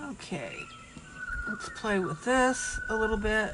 Okay, let's play with this a little bit.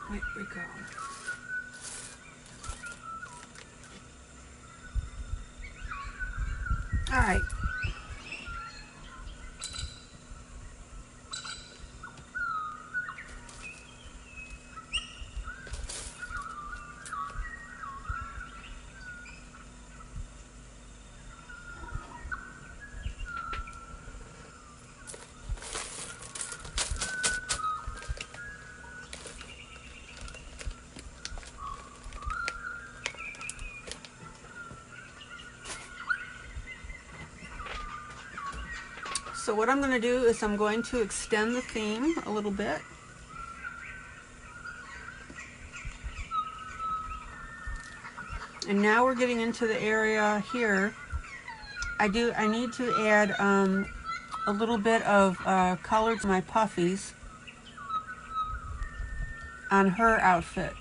There we go. All right. So what I'm going to do is I'm going to extend the theme a little bit. And now we're getting into the area here. I need to add a little bit of color to my puffies on her outfit.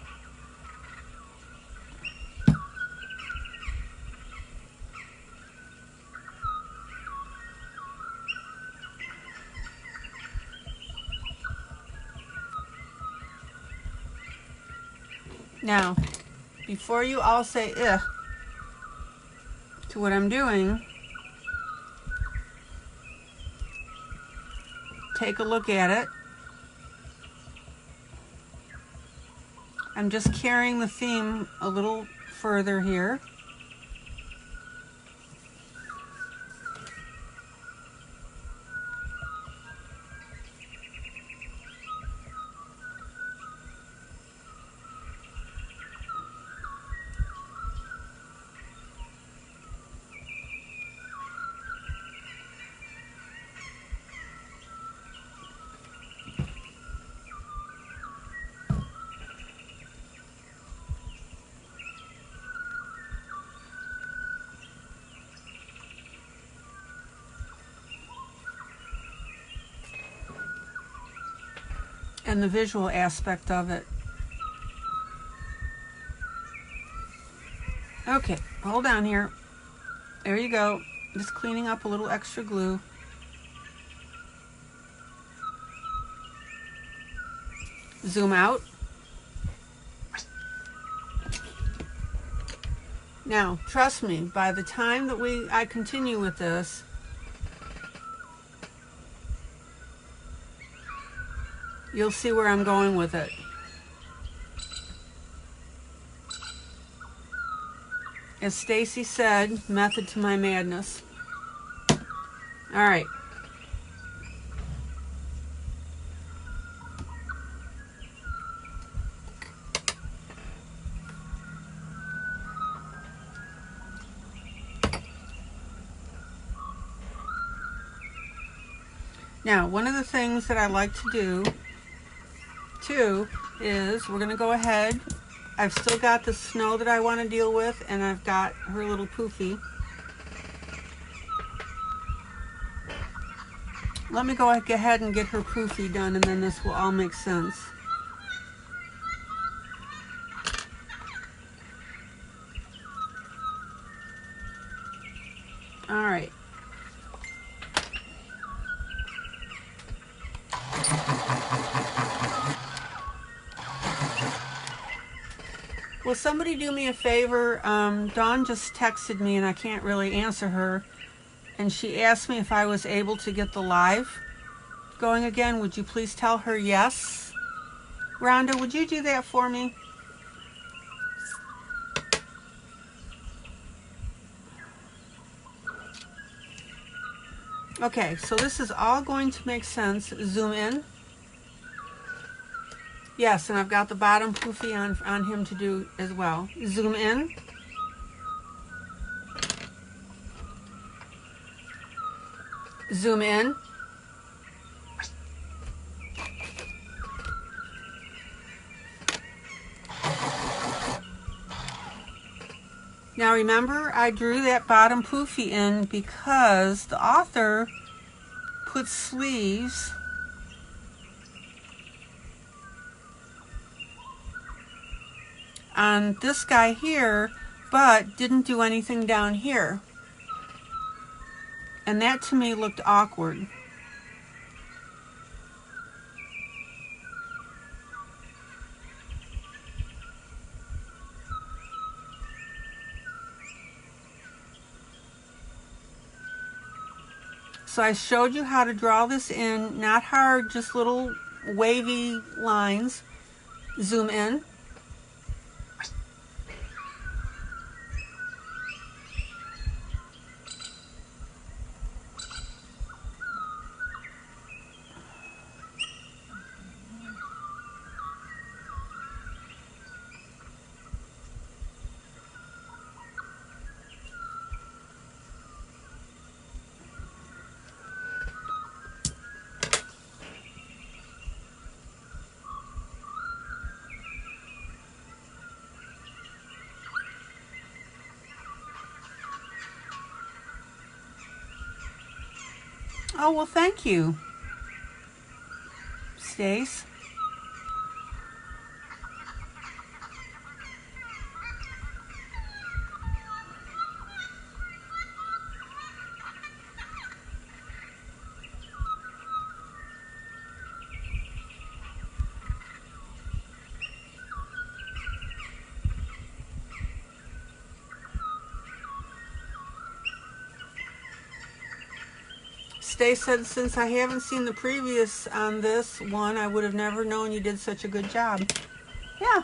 Now, before you all say ugh to what I'm doing, take a look at it. I'm just carrying the theme a little further here. And the visual aspect of it. Okay, hold on here. There you go. Just cleaning up a little extra glue. Zoom out. Now, trust me, by the time that I continue with this, you'll see where I'm going with it. As Stacy said, method to my madness. All right. Now, one of the things that I like to do too is we're going to go ahead. I've still got the snow that I want to deal with, and I've got her little poofy. Let me go ahead and get her poofy done, and then this will all make sense. All right. Will somebody do me a favor? Dawn just texted me and I can't really answer her. And she asked me if I was able to get the live going again. Would you please tell her yes? Rhonda, would you do that for me? Okay, so this is all going to make sense. Zoom in. Yes, and I've got the bottom poofy on him to do as well. Zoom in. Zoom in. Now remember, I drew that bottom poofy in because the author put sleeves on this guy here, but didn't do anything down here. And that to me looked awkward. So I showed you how to draw this in, not hard, just little wavy lines. Zoom in. Oh, well, thank you, Stace. Stace said, since I haven't seen the previous on this one, I would have never known you did such a good job. Yeah.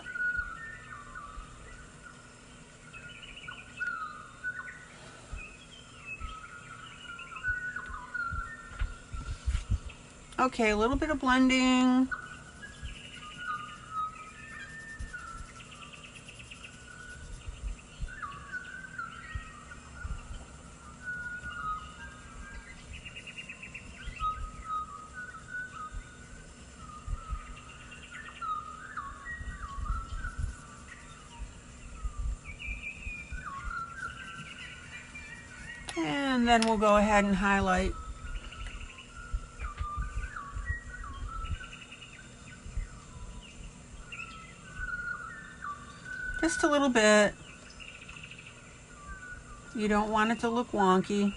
Okay, a little bit of blending. And then we'll go ahead and highlight. Just a little bit. You don't want it to look wonky.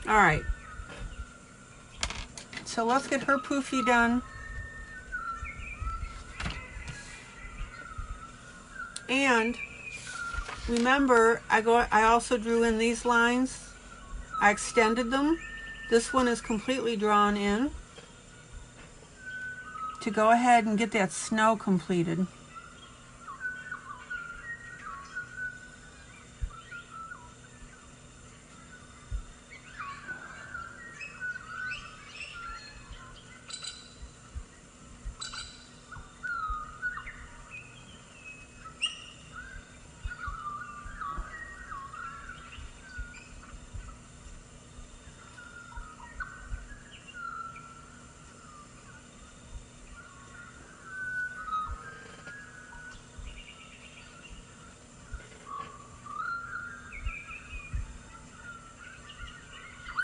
All right. So let's get her poofy done. And remember, I also drew in these lines. I extended them. This one is completely drawn in to go ahead and get that snow completed.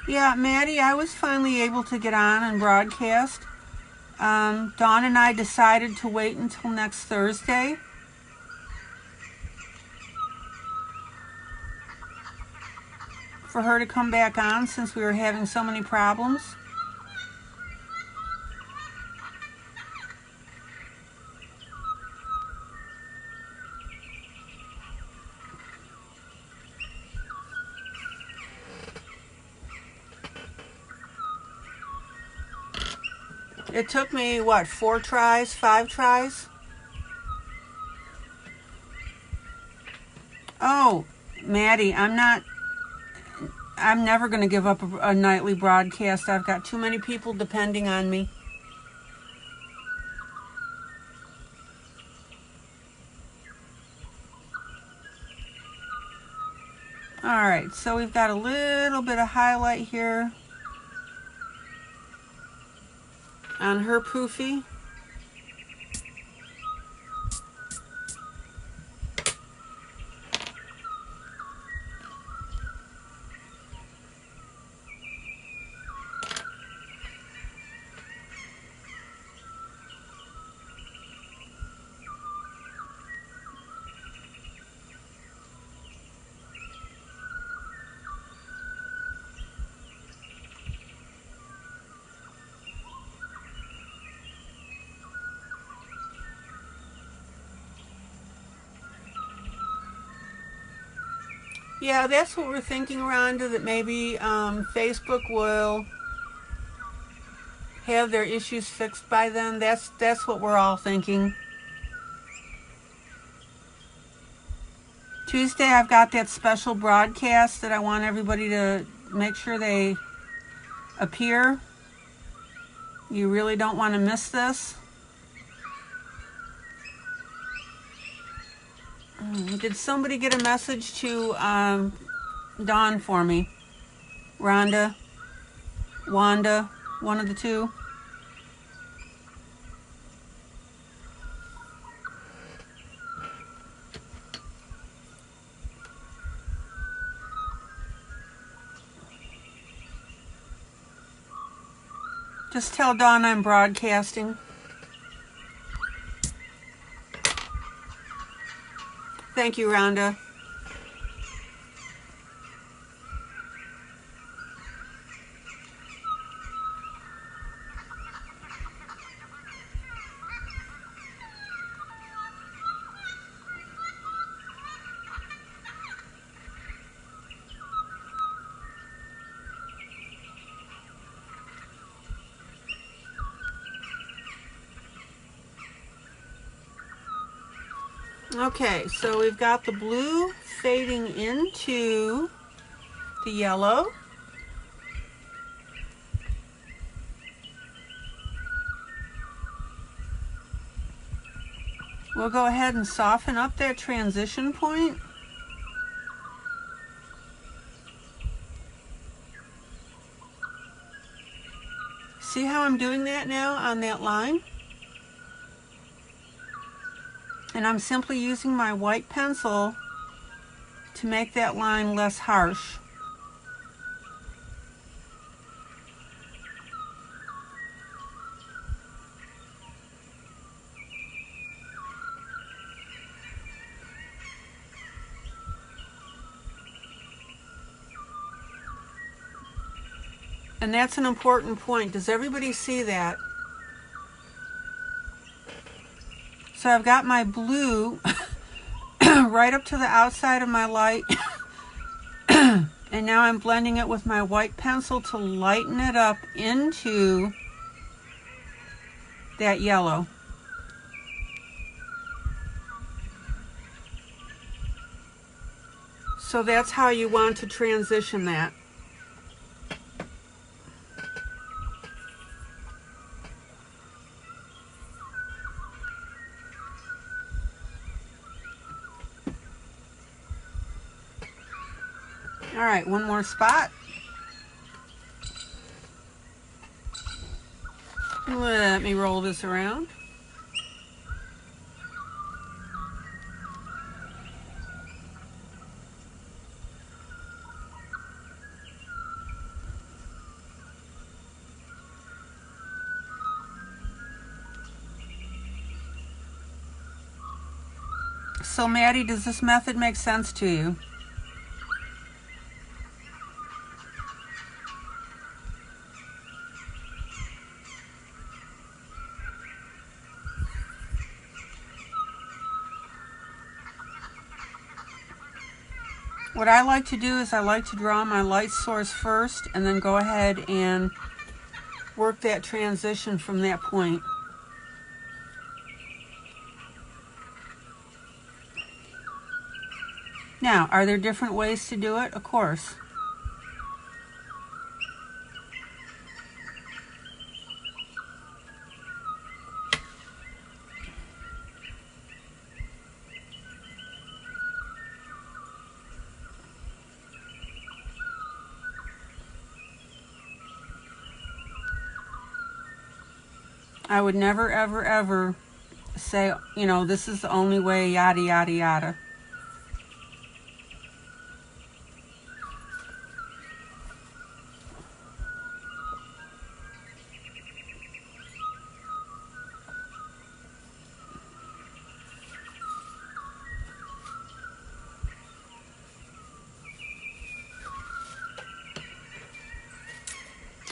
Yeah, Maddie, I was finally able to get on and broadcast. Dawn and I decided to wait until next Thursday. For her to come back on since we were having so many problems. It took me, what, 4 tries, 5 tries? Oh, Maddie, I'm never going to give up a nightly broadcast. I've got too many people depending on me. All right, so we've got a little bit of highlight here on her poofy. Yeah, that's what we're thinking, Rhonda, that maybe Facebook will have their issues fixed by then. That's what we're all thinking. Tuesday, I've got that special broadcast that I want everybody to make sure they appear. You really don't want to miss this. Did somebody get a message to Dawn for me? Rhonda? Wanda? One of the two? Just tell Dawn I'm broadcasting. Thank you, Rhonda. Okay, so we've got the blue fading into the yellow. We'll go ahead and soften up that transition point. See how I'm doing that now on that line? And I'm simply using my white pencil to make that line less harsh. And that's an important point. Does everybody see that? So I've got my blue right up to the outside of my light. And now I'm blending it with my white pencil to lighten it up into that yellow. So that's how you want to transition that. All right, one more spot. Let me roll this around. So Maddie, does this method make sense to you? What I like to do is I like to draw my light source first and then go ahead and work that transition from that point. Now, are there different ways to do it? Of course. I would never, ever, ever say, you know, this is the only way, yada, yada, yada.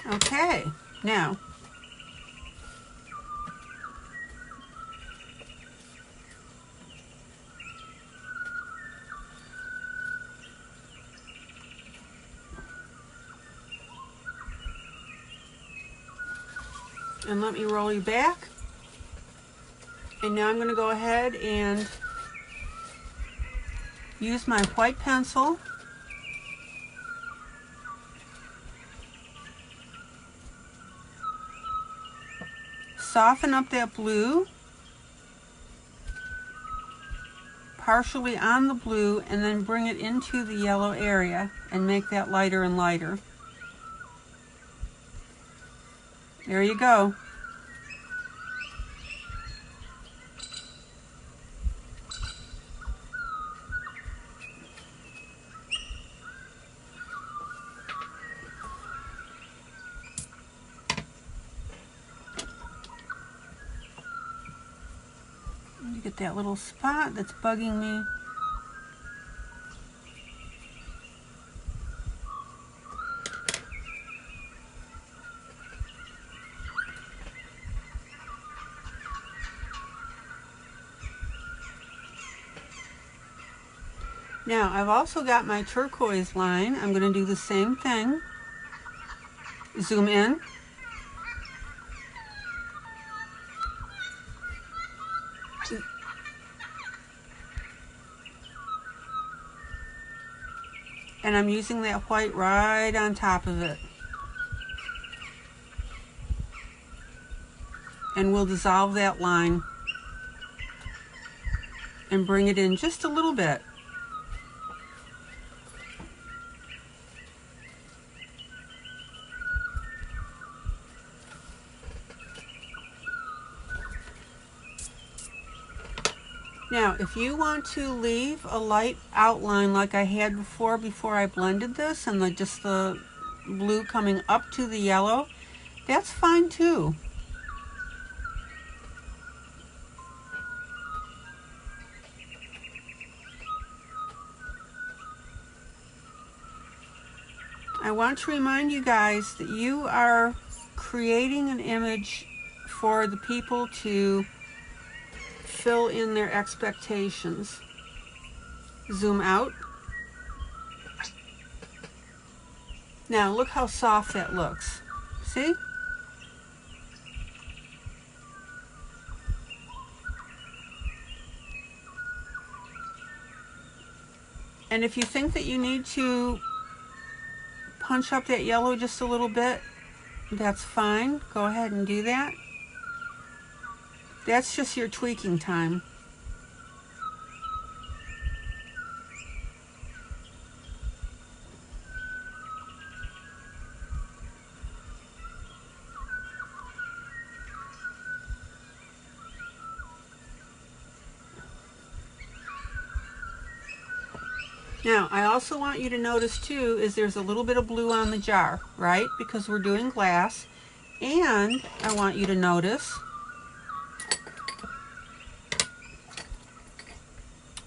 Okay, now, and let me roll you back. And now I'm going to go ahead and use my white pencil soften up that blue, partially on the blue, and then bring it into the yellow area and make that lighter and lighter. There you go. Get that little spot that's bugging me. Now, I've also got my turquoise line. I'm going to do the same thing. Zoom in. And I'm using that white right on top of it. And we'll dissolve that line and bring it in just a little bit. Now, if you want to leave a light outline like I had before I blended this, and just the blue coming up to the yellow, that's fine too. I want to remind you guys that you are creating an image for the people to fill in their expectations. Zoom out. Now look how soft that looks. See? And if you think that you need to punch up that yellow just a little bit, that's fine. Go ahead and do that. That's just your tweaking time. Now, I also want you to notice too is there's a little bit of blue on the jar, right? Because we're doing glass. And I want you to notice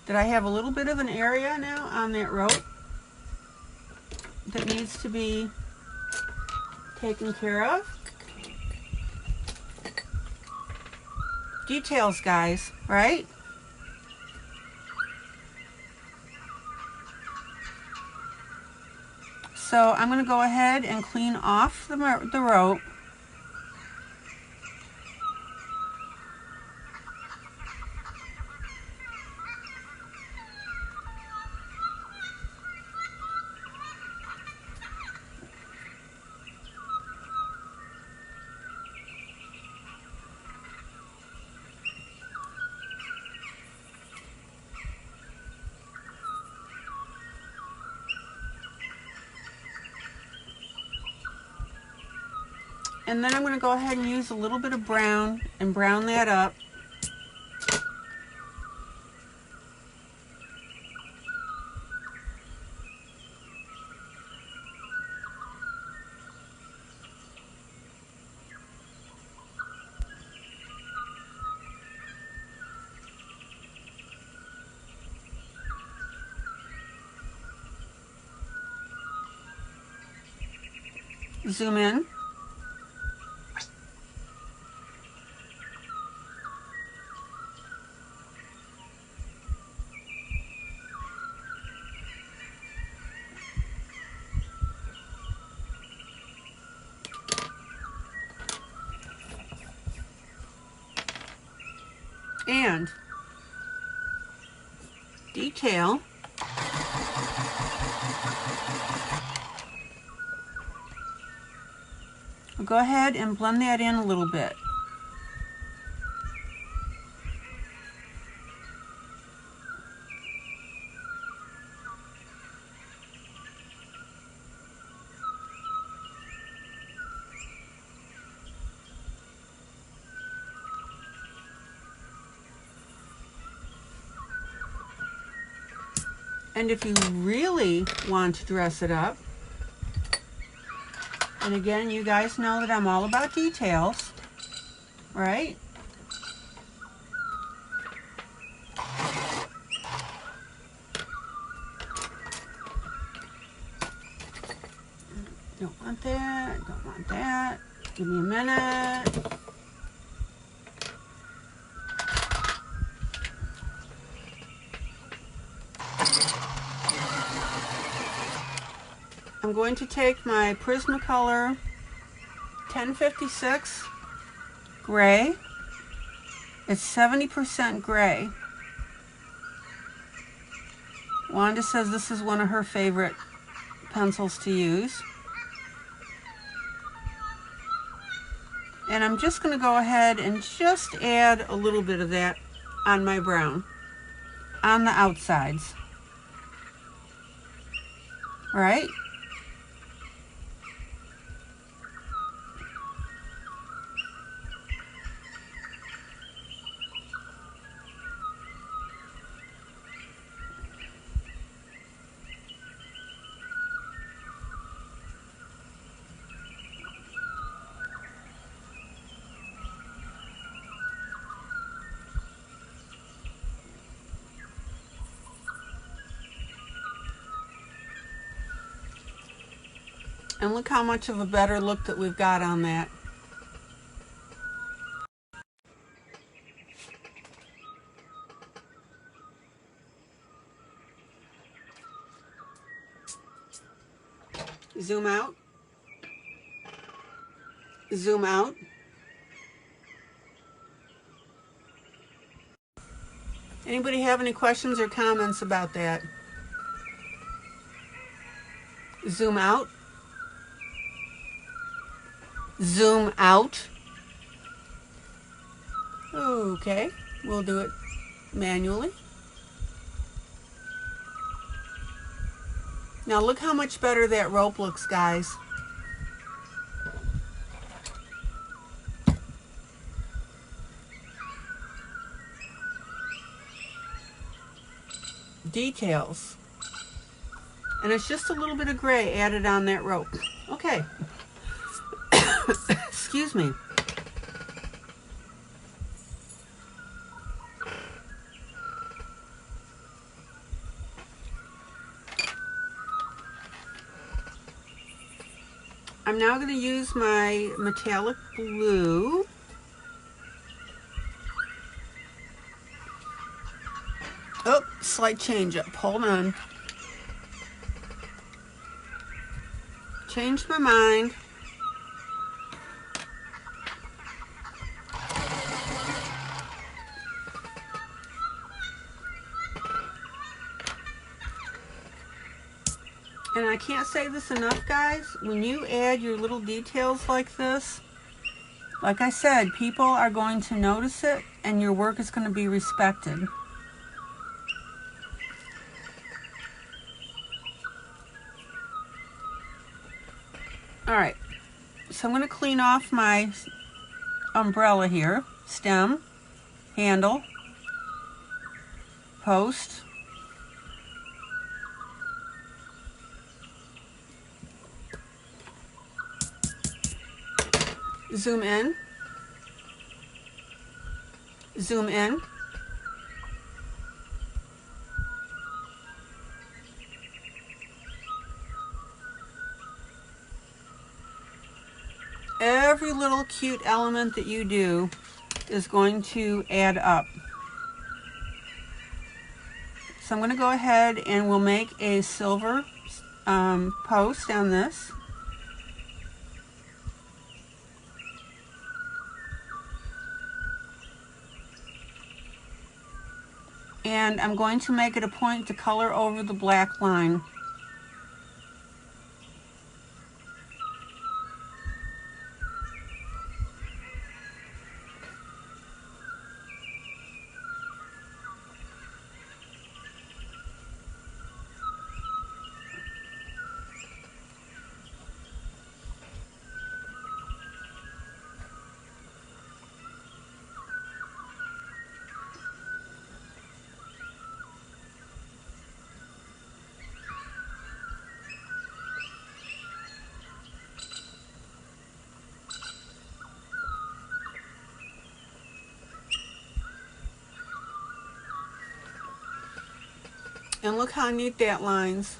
that I have a little bit of an area now on that rope that needs to be taken care of. Details, guys, right? So I'm going to go ahead and clean off the rope. And then I'm going to go ahead and use a little bit of brown and brown that up. Zoom in. And detail. I'll go ahead and blend that in a little bit. And if you really want to dress it up, and again, you guys know that I'm all about details, right? don't want that, don't want that. Give me a minute. I'm going to take my Prismacolor 1056 gray. It's 70% gray. Wanda says this is one of her favorite pencils to use. And I'm just going to go ahead and just add a little bit of that on my brown, on the outsides. All right? And look how much of a better look that we've got on that. Zoom out. Zoom out. Anybody have any questions or comments about that? Zoom out. Zoom out. Okay, we'll do it manually. Now look how much better that rope looks, guys. Details. And it's just a little bit of gray added on that rope. Okay. Excuse me. I'm now going to use my metallic blue. Oh, slight change up. Hold on. Changed my mind. And I can't say this enough, guys. When you add your little details like this, like I said, people are going to notice it and your work is going to be respected. All right, so I'm going to clean off my umbrella here. Stem, handle, post. Zoom in. Zoom in. Every little cute element that you do is going to add up. So I'm going to go ahead and we'll make a silver post on this. And I'm going to make it a point to color over the black line. And look how neat that lines.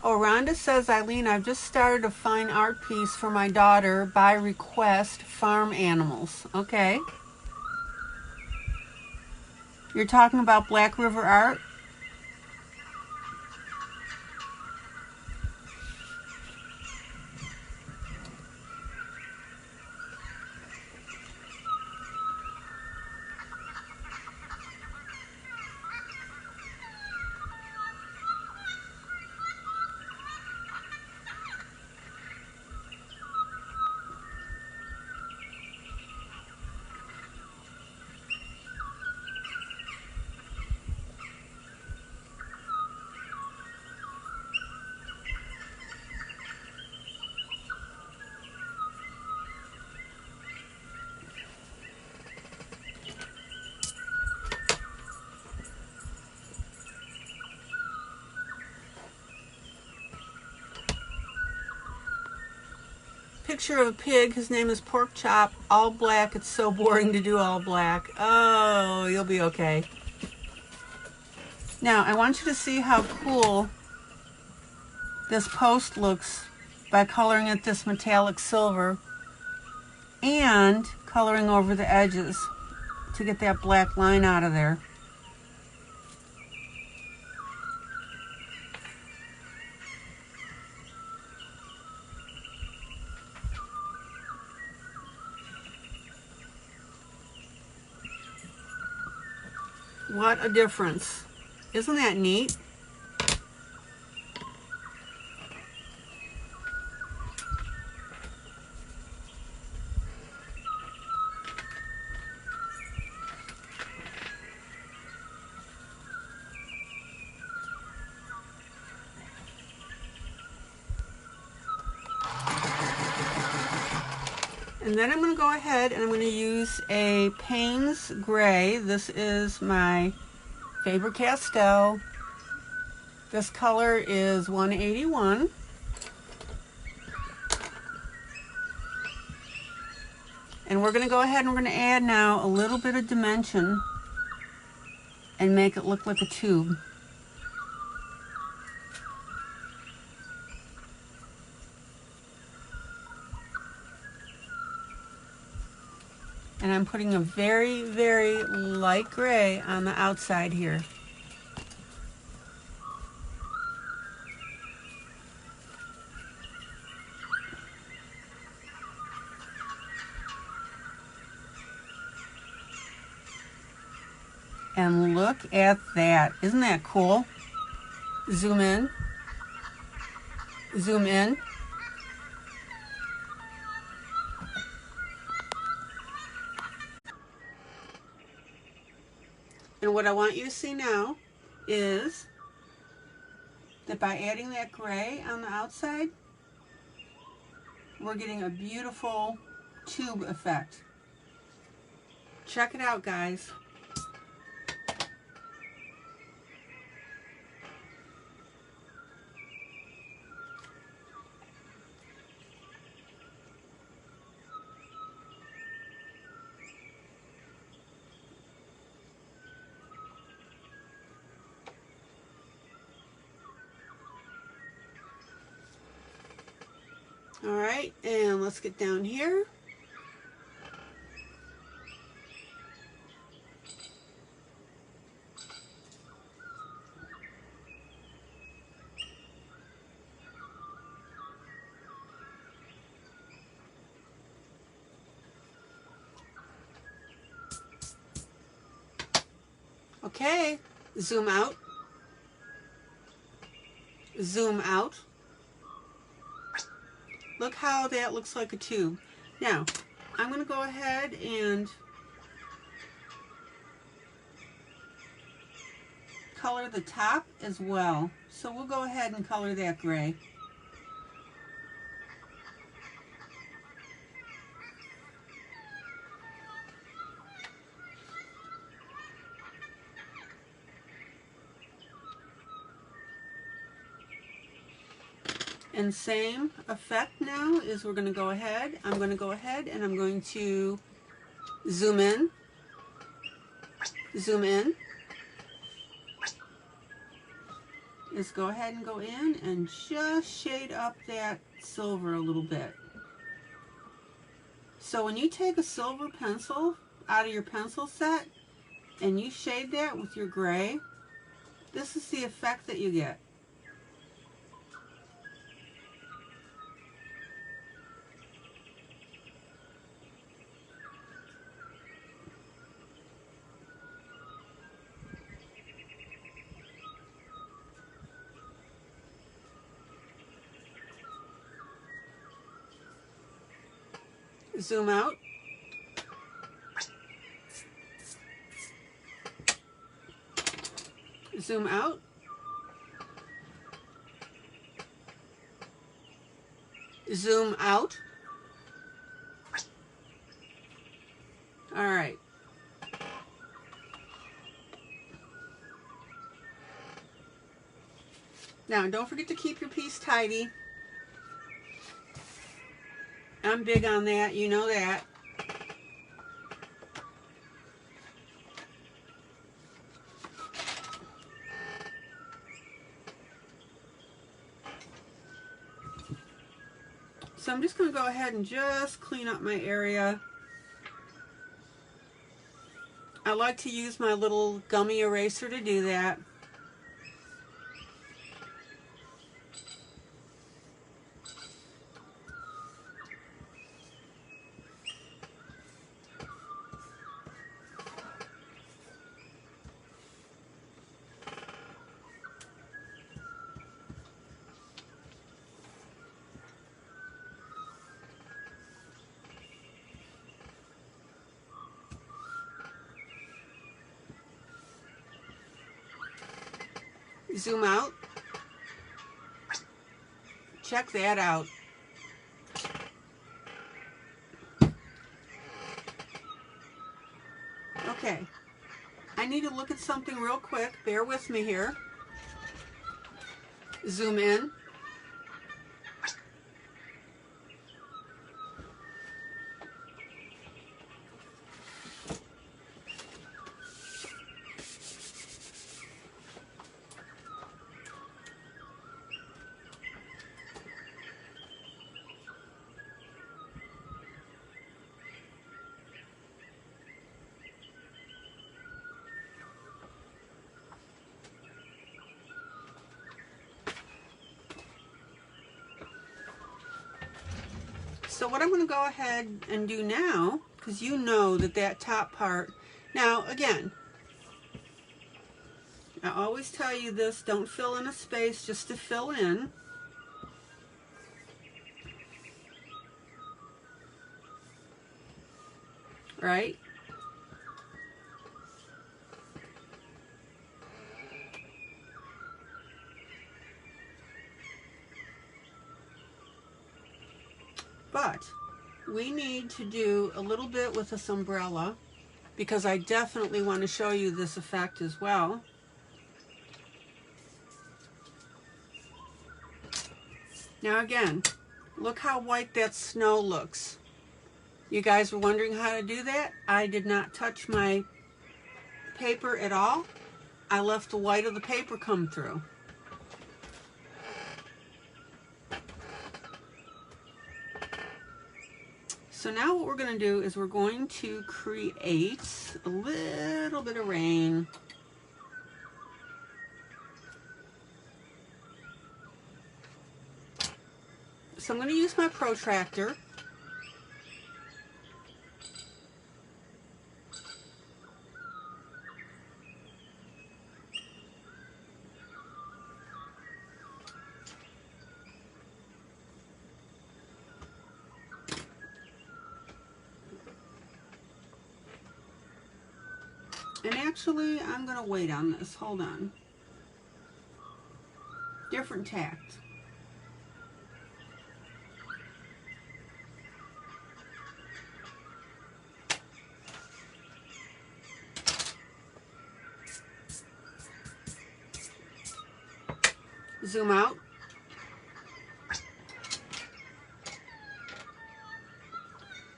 Oh, Rhonda says, ILene, I've just started a fine art piece for my daughter by request, farm animals. Okay. You're talking about Black River art? Picture of a pig. His name is Pork Chop. All black. It's so boring to do all black. Oh, you'll be okay. Now, I want you to see how cool this post looks by coloring it this metallic silver and coloring over the edges to get that black line out of there. What a difference. Isn't that neat? And then I'm going to go ahead and I'm going to use a Payne's Gray. This is my Faber-Castell. This color is 181. And we're going to go ahead and we're going to add now a little bit of dimension and make it look like a tube. And I'm putting a very, very light gray on the outside here. And look at that. Isn't that cool? Zoom in. Zoom in. And what I want you to see now is that by adding that gray on the outside, we're getting a beautiful tube effect. Check it out, guys. All right, and let's get down here. Okay, zoom out. Zoom out. Look how that looks like a tube. Now, I'm going to go ahead and color the top as well. So we'll go ahead and color that gray. And same effect now is we're going to go ahead. I'm going to go ahead and I'm going to zoom in, is go ahead and go in and just shade up that silver a little bit. So when you take a silver pencil out of your pencil set and you shade that with your gray, this is the effect that you get. Zoom out. Zoom out. Zoom out. All right. Now, don't forget to keep your piece tidy. I'm big on that, you know that. So I'm just going to go ahead and just clean up my area. I like to use my little gummy eraser to do that. Zoom out. Check that out. Okay, I need to look at something real quick. Bear with me here. Zoom in. So what I'm going to go ahead and do now, because you know that that top part, now again, I always tell you this, don't fill in a space just to fill in. Right? But we need to do a little bit with this umbrella because I definitely want to show you this effect as well. Now again, look how white that snow looks. You guys were wondering how to do that? I did not touch my paper at all. I left the white of the paper come through. So now what we're going to do is we're going to create a little bit of rain. So I'm going to use my protractor. And actually, I'm going to wait on this. Hold on. Different tact. Zoom out.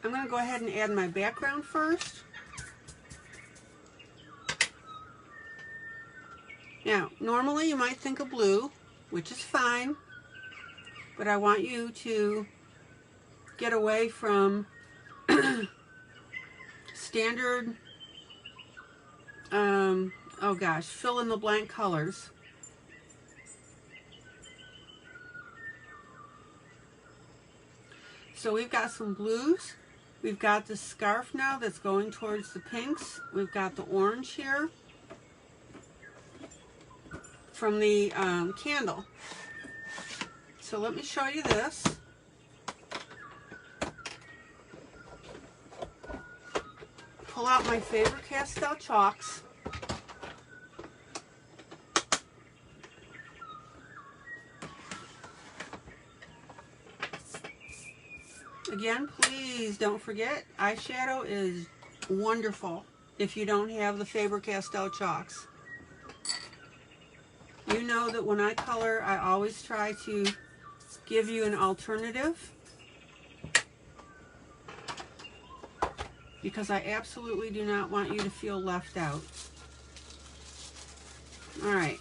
I'm going to go ahead and add my background first. Now, normally you might think of blue, which is fine, but I want you to get away from standard, oh gosh, fill in the blank colors. So we've got some blues. We've got the scarf now that's going towards the pinks. We've got the orange here from the candle. So let me show you this. Pull out my favorite pastel chalks. Again, please don't forget, eyeshadow is wonderful if you don't have the Faber-Castell chalks. You know that when I color, I always try to give you an alternative because I absolutely do not want you to feel left out. All right.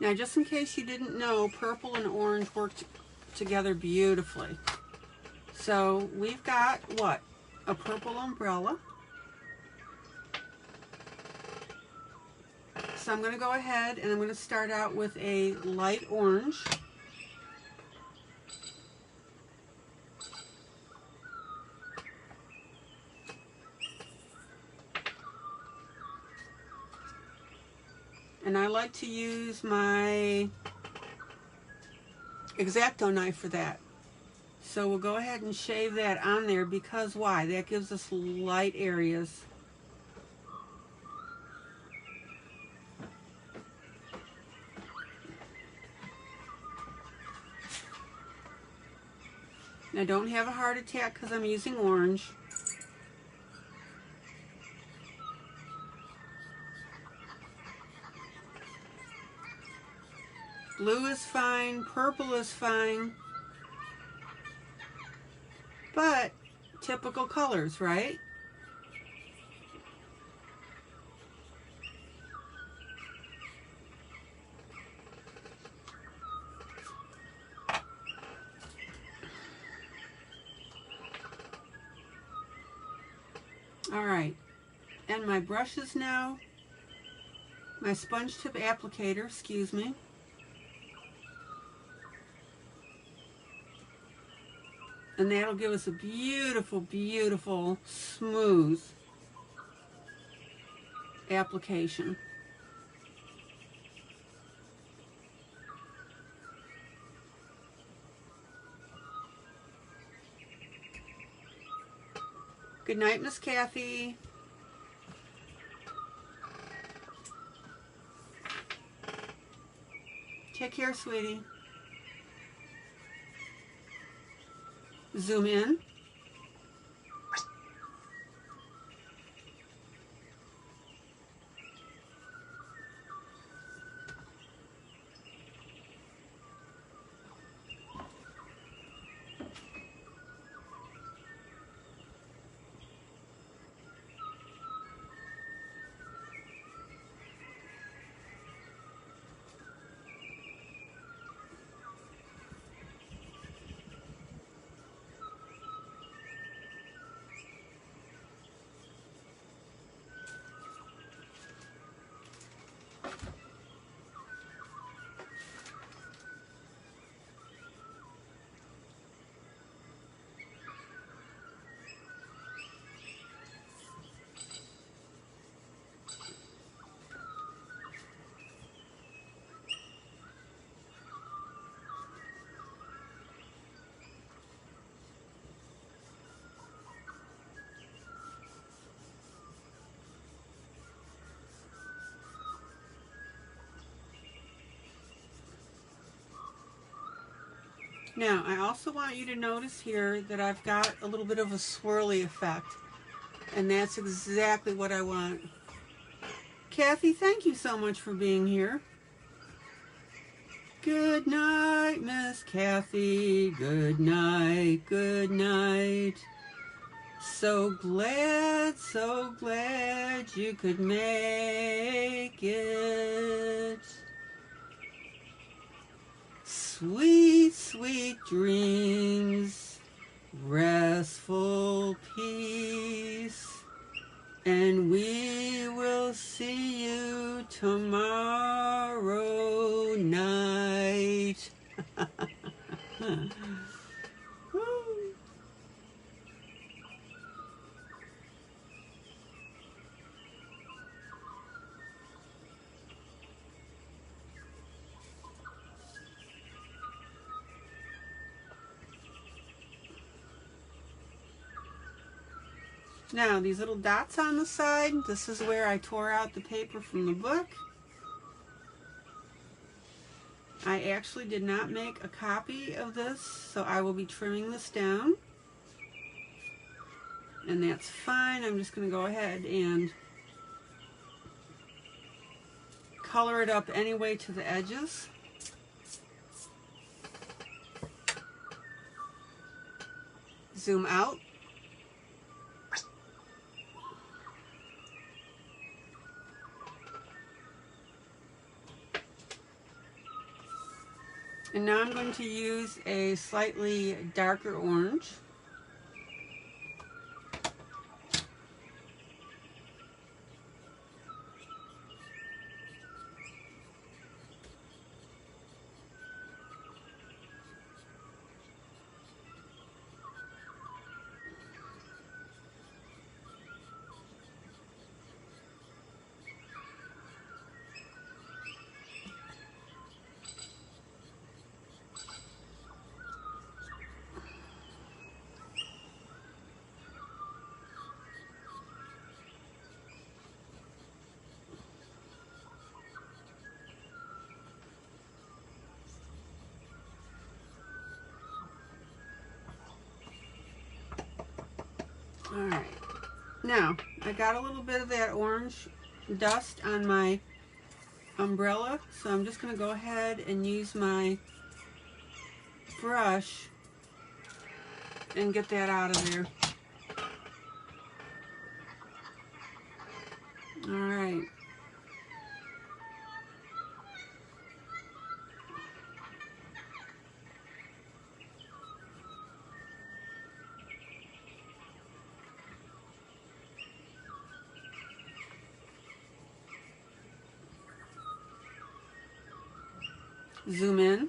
Now, just in case you didn't know, purple and orange work together beautifully. So we've got what? A purple umbrella. So I'm going to go ahead and I'm going to start out with a light orange. And I like to use my X-Acto knife for that. So we'll go ahead and shave that on there because why? That gives us light areas. Now don't have a heart attack because I'm using orange. Blue is fine, purple is fine, but typical colors, right? All right, and my brushes now, my sponge tip applicator, excuse me. And that'll give us a beautiful, beautiful, smooth application. Good night, Miss Kathy. Take care, sweetie. Zoom in. Now, I also want you to notice here that I've got a little bit of a swirly effect, and that's exactly what I want. Kathy, thank you so much for being here. Good night, Miss Kathy. Good night, good night. So glad you could make it. Sweet, sweet dreams, restful peace, and we will see you tomorrow night. Now, these little dots on the side, this is where I tore out the paper from the book. I actually did not make a copy of this, so I will be trimming this down. And that's fine. I'm just going to go ahead and color it up anyway to the edges. Zoom out. And now I'm going to use a slightly darker orange. Alright, now I got a little bit of that orange dust on my umbrella, so I'm just going to go ahead and use my brush and get that out of there. Alright. Zoom in.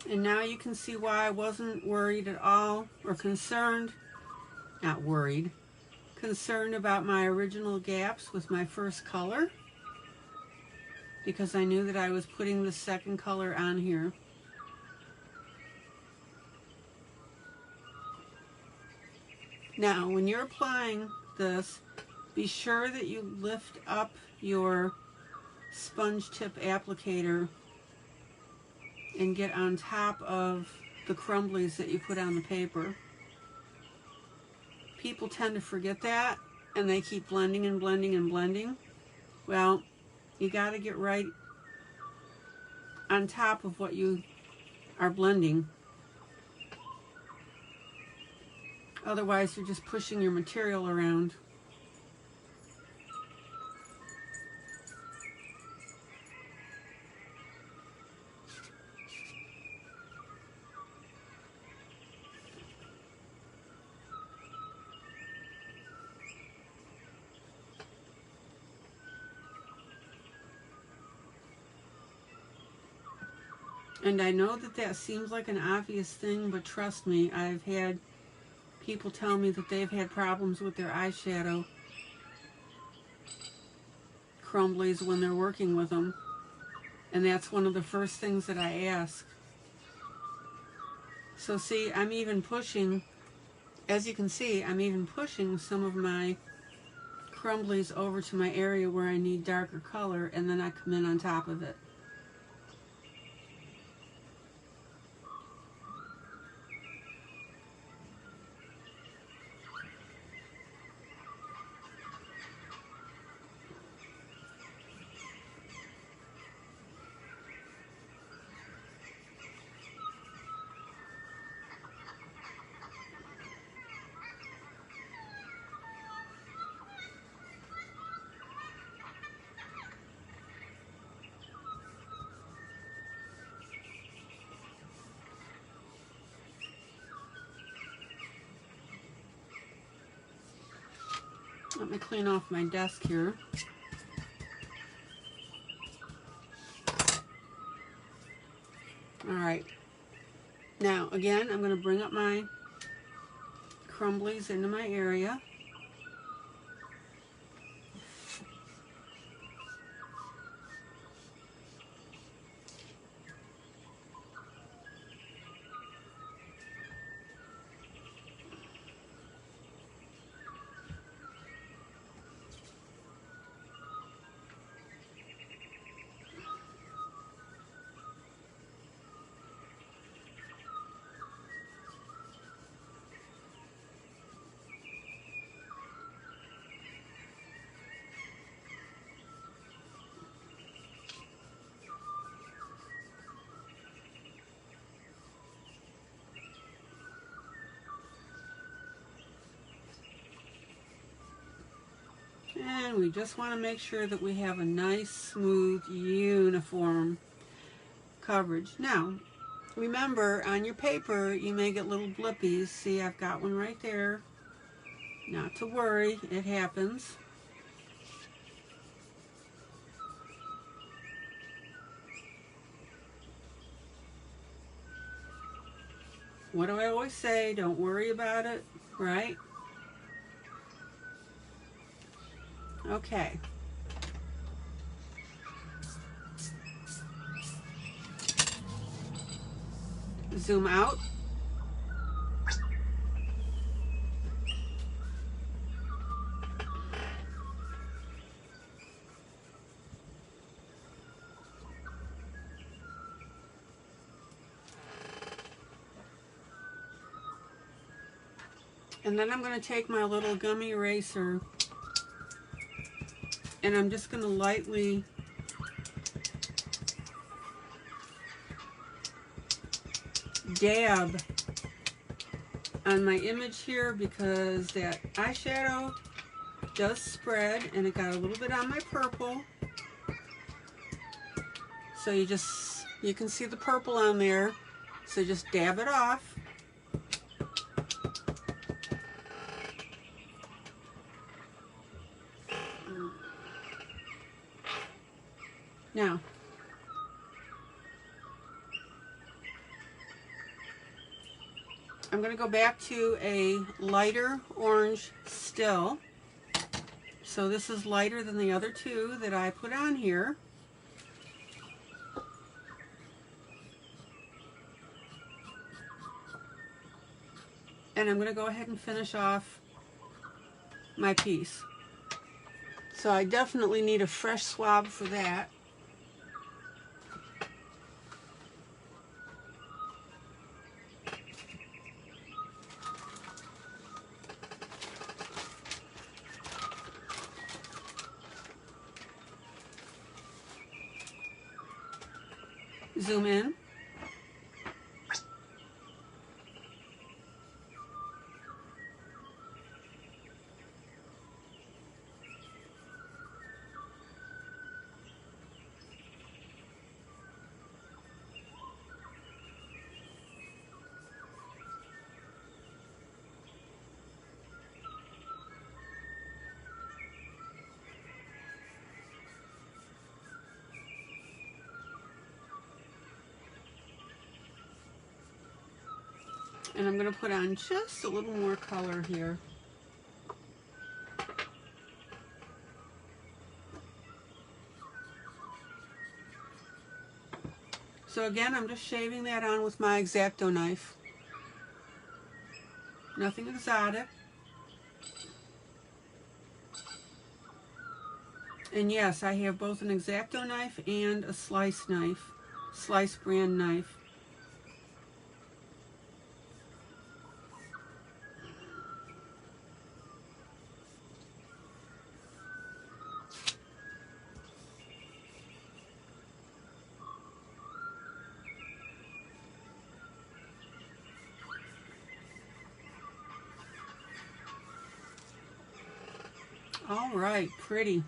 And now you can see why I wasn't worried at all, or concerned, not worried, concerned about my original gaps with my first color, because I knew that I was putting the second color on here. Now, when you're applying this, be sure that you lift up your sponge tip applicator and get on top of the crumblies that you put on the paper. People tend to forget that, and they keep blending and blending and blending. Well, you got to get right on top of what you are blending. Otherwise, you're just pushing your material around. And I know that that seems like an obvious thing, but trust me, I've had people tell me that they've had problems with their eyeshadow crumblies when they're working with them. And that's one of the first things that I ask. So see, I'm even pushing, as you can see, I'm even pushing some of my crumblies over to my area where I need darker color, and then I come in on top of it. Let me clean off my desk here. All right. Now, again, I'm going to bring up my crumblies into my area. And we just want to make sure that we have a nice, smooth, uniform coverage. Now, remember, on your paper, you may get little blippies. See, I've got one right there. Not to worry, it happens. What do I always say? Don't worry about it, right? Okay. Zoom out. And then I'm going to take my little gummy eraser and I'm just going to lightly dab on my image here, because that eyeshadow does spread and it got a little bit on my purple. So you can see the purple on there, so just dab it off. Now, I'm going to go back to a lighter orange still. So this is lighter than the other two that I put on here. And I'm going to go ahead and finish off my piece. So I definitely need a fresh swab for that. Zoom in. And I'm going to put on just a little more color here. So again, I'm just shaving that on with my X-Acto knife. Nothing exotic. And yes, I have both an X-Acto knife and a slice knife, slice brand knife. All right, pretty.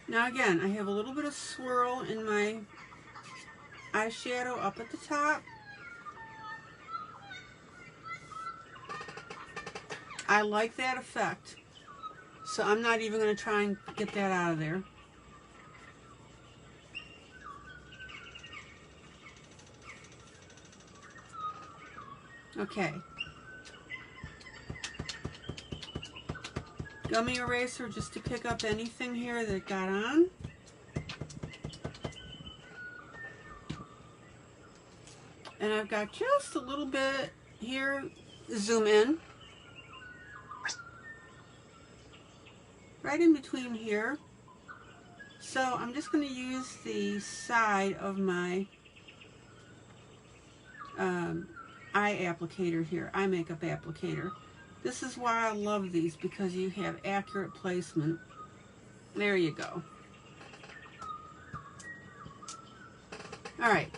Now again, I have a little bit of swirl in my eyeshadow up at the top. I like that effect, so I'm not even going to try and get that out of there. Okay. Gummy eraser just to pick up anything here that got on. And I've got just a little bit here, zoom in. Right in between here. So I'm just going to use the side of my eye applicator here, eye makeup applicator. This is why I love these, because you have accurate placement. There you go. All right,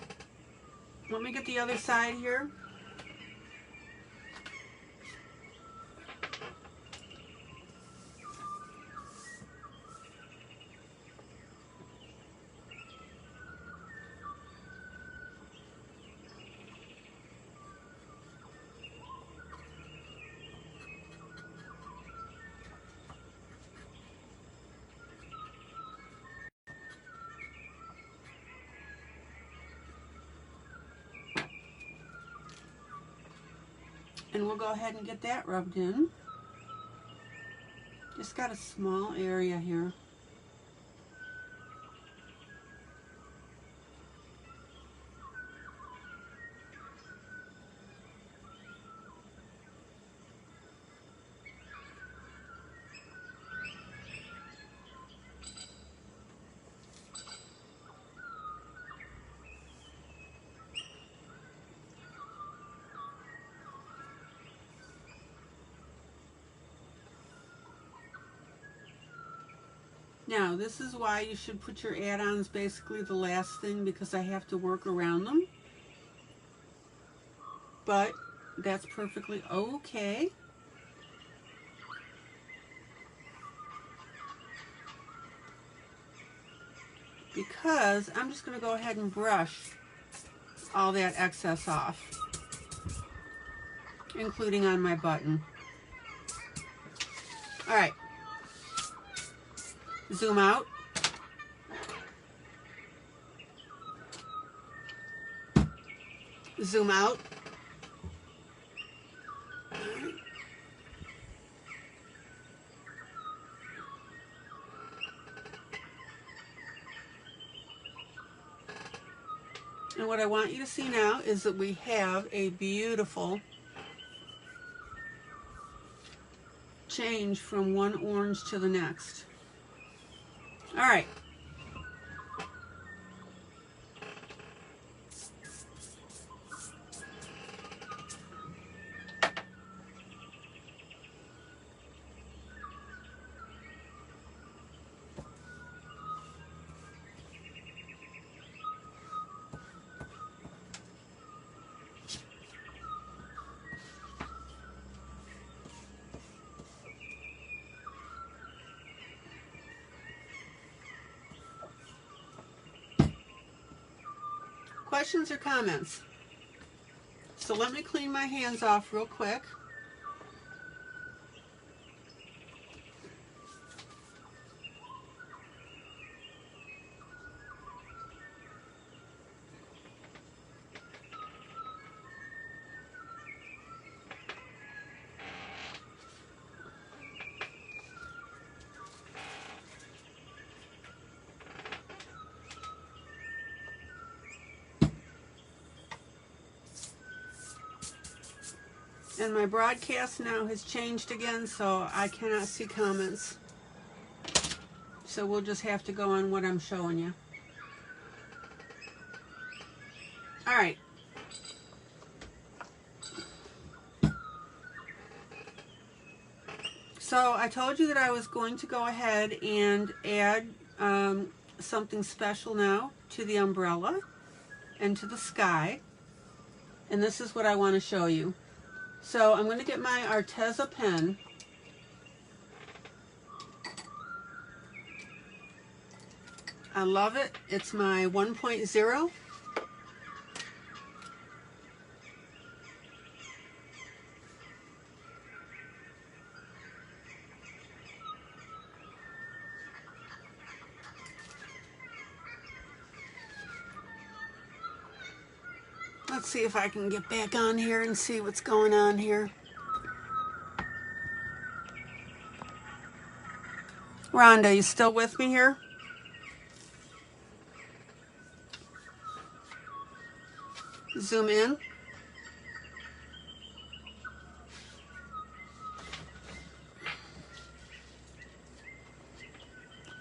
let me get the other side here. And we'll go ahead and get that rubbed in. Just got a small area here. Now, this is why you should put your add-ons basically the last thing, because I have to work around them. But that's perfectly okay. Because I'm just going to go ahead and brush all that excess off, including on my button. All right. Zoom out. Zoom out. And what I want you to see now is that we have a beautiful change from one orange to the next. All right. Questions or comments? So let me clean my hands off real quick. And my broadcast now has changed again, so I cannot see comments. So we'll just have to go on what I'm showing you. All right. So I told you that I was going to go ahead and add something special now to the umbrella and to the sky. And this is what I want to show you. So I'm going to get my Arteza pen. I love it. It's my 1.0. Let's see if I can get back on here and see what's going on here. Rhonda, you still with me here? Zoom in.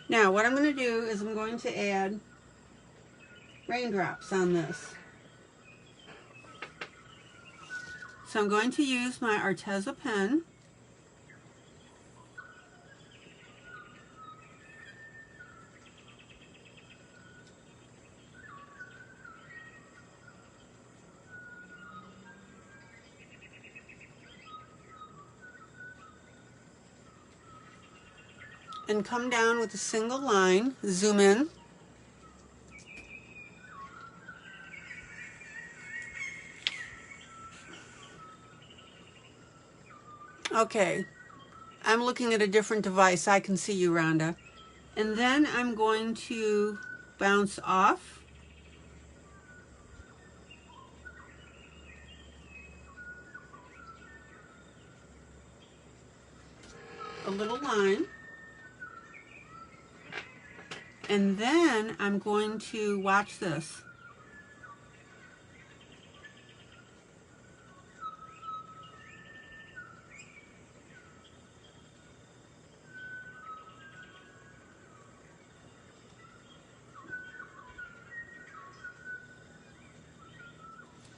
Now what I'm going to do is I'm going to add raindrops on this. So I'm going to use my Arteza pen. And come down with a single line, zoom in. Okay, I'm looking at a different device. I can see you, Rhonda. And then I'm going to bounce off. A little line. And then I'm going to watch this.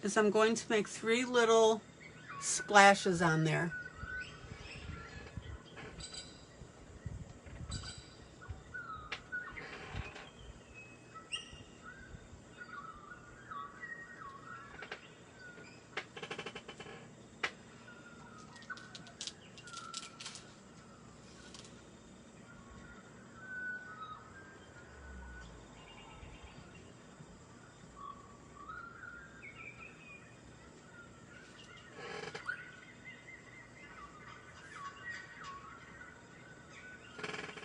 Is I'm going to make 3 little splashes on there.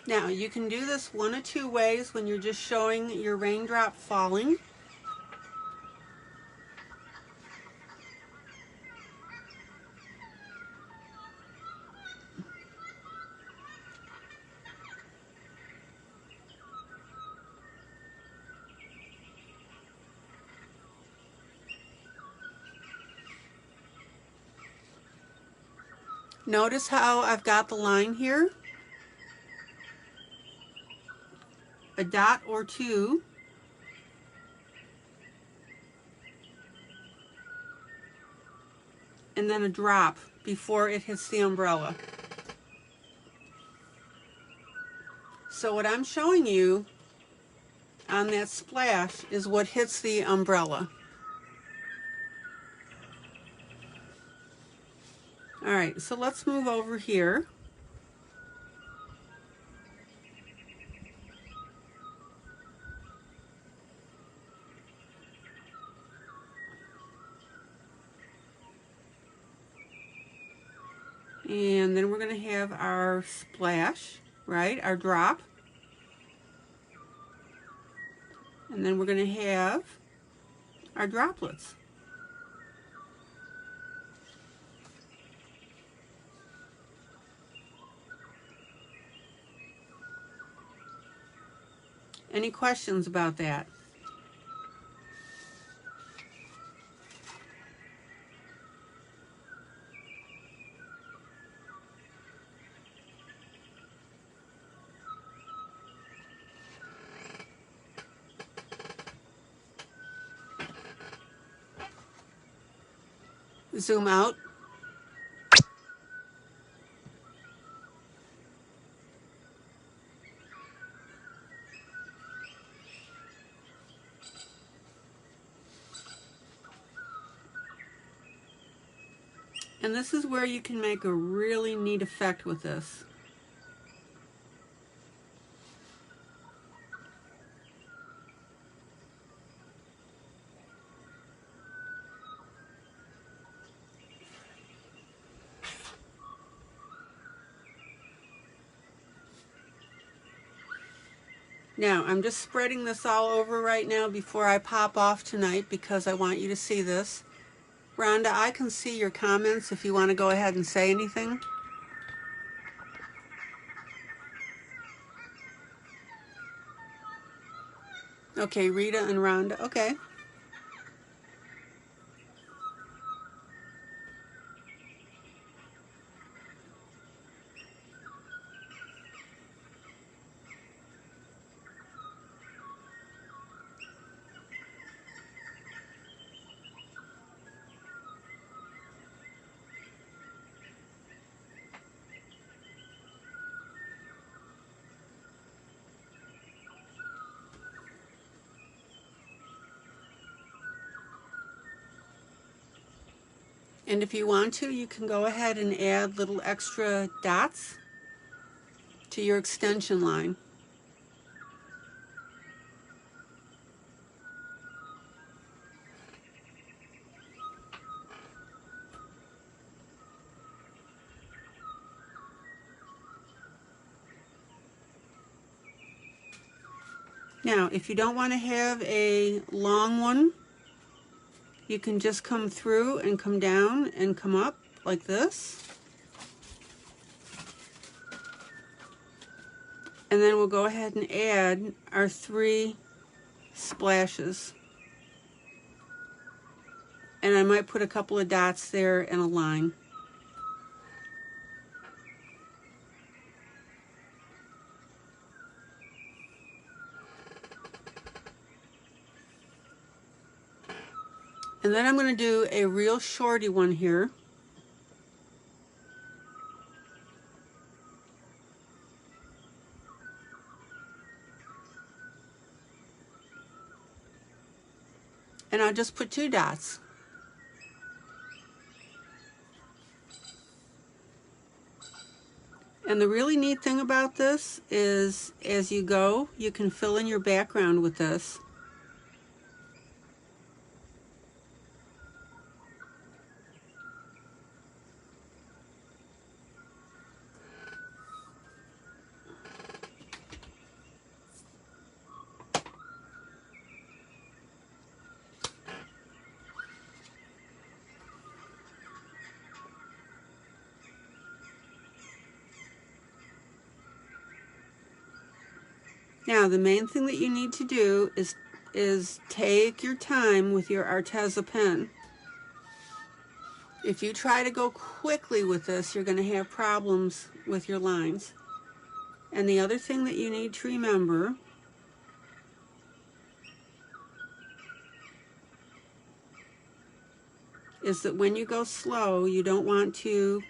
Now you can do this one of 2 ways when you're just showing your raindrop falling. Notice how I've got the line here, a dot or 2, and then a drop before it hits the umbrella. So what I'm showing you on that splash is what hits the umbrella. All right, so let's move over here. And then we're going to have our splash, right? Our drop. And then we're going to have our droplets. Any questions about that? Zoom out. And this is where you can make a really neat effect with this. Now, I'm just spreading this all over right now before I pop off tonight because I want you to see this. Rhonda, I can see your comments if you want to go ahead and say anything. Okay, Rita and Rhonda. Okay. And if you want to, you can go ahead and add little extra dots to your extension line. Now, if you don't want to have a long one, you can just come through and come down and come up like this. And then we'll go ahead and add our 3 splashes. And I might put a couple of dots there and a line. And then I'm going to do a real shorty one here. And I'll just put 2 dots. And the really neat thing about this is as you go, you can fill in your background with this. Now, the main thing that you need to do is take your time with your Arteza pen. If you try to go quickly with this, you're going to have problems with your lines. And the other thing that you need to remember is that when you go slow, you don't want to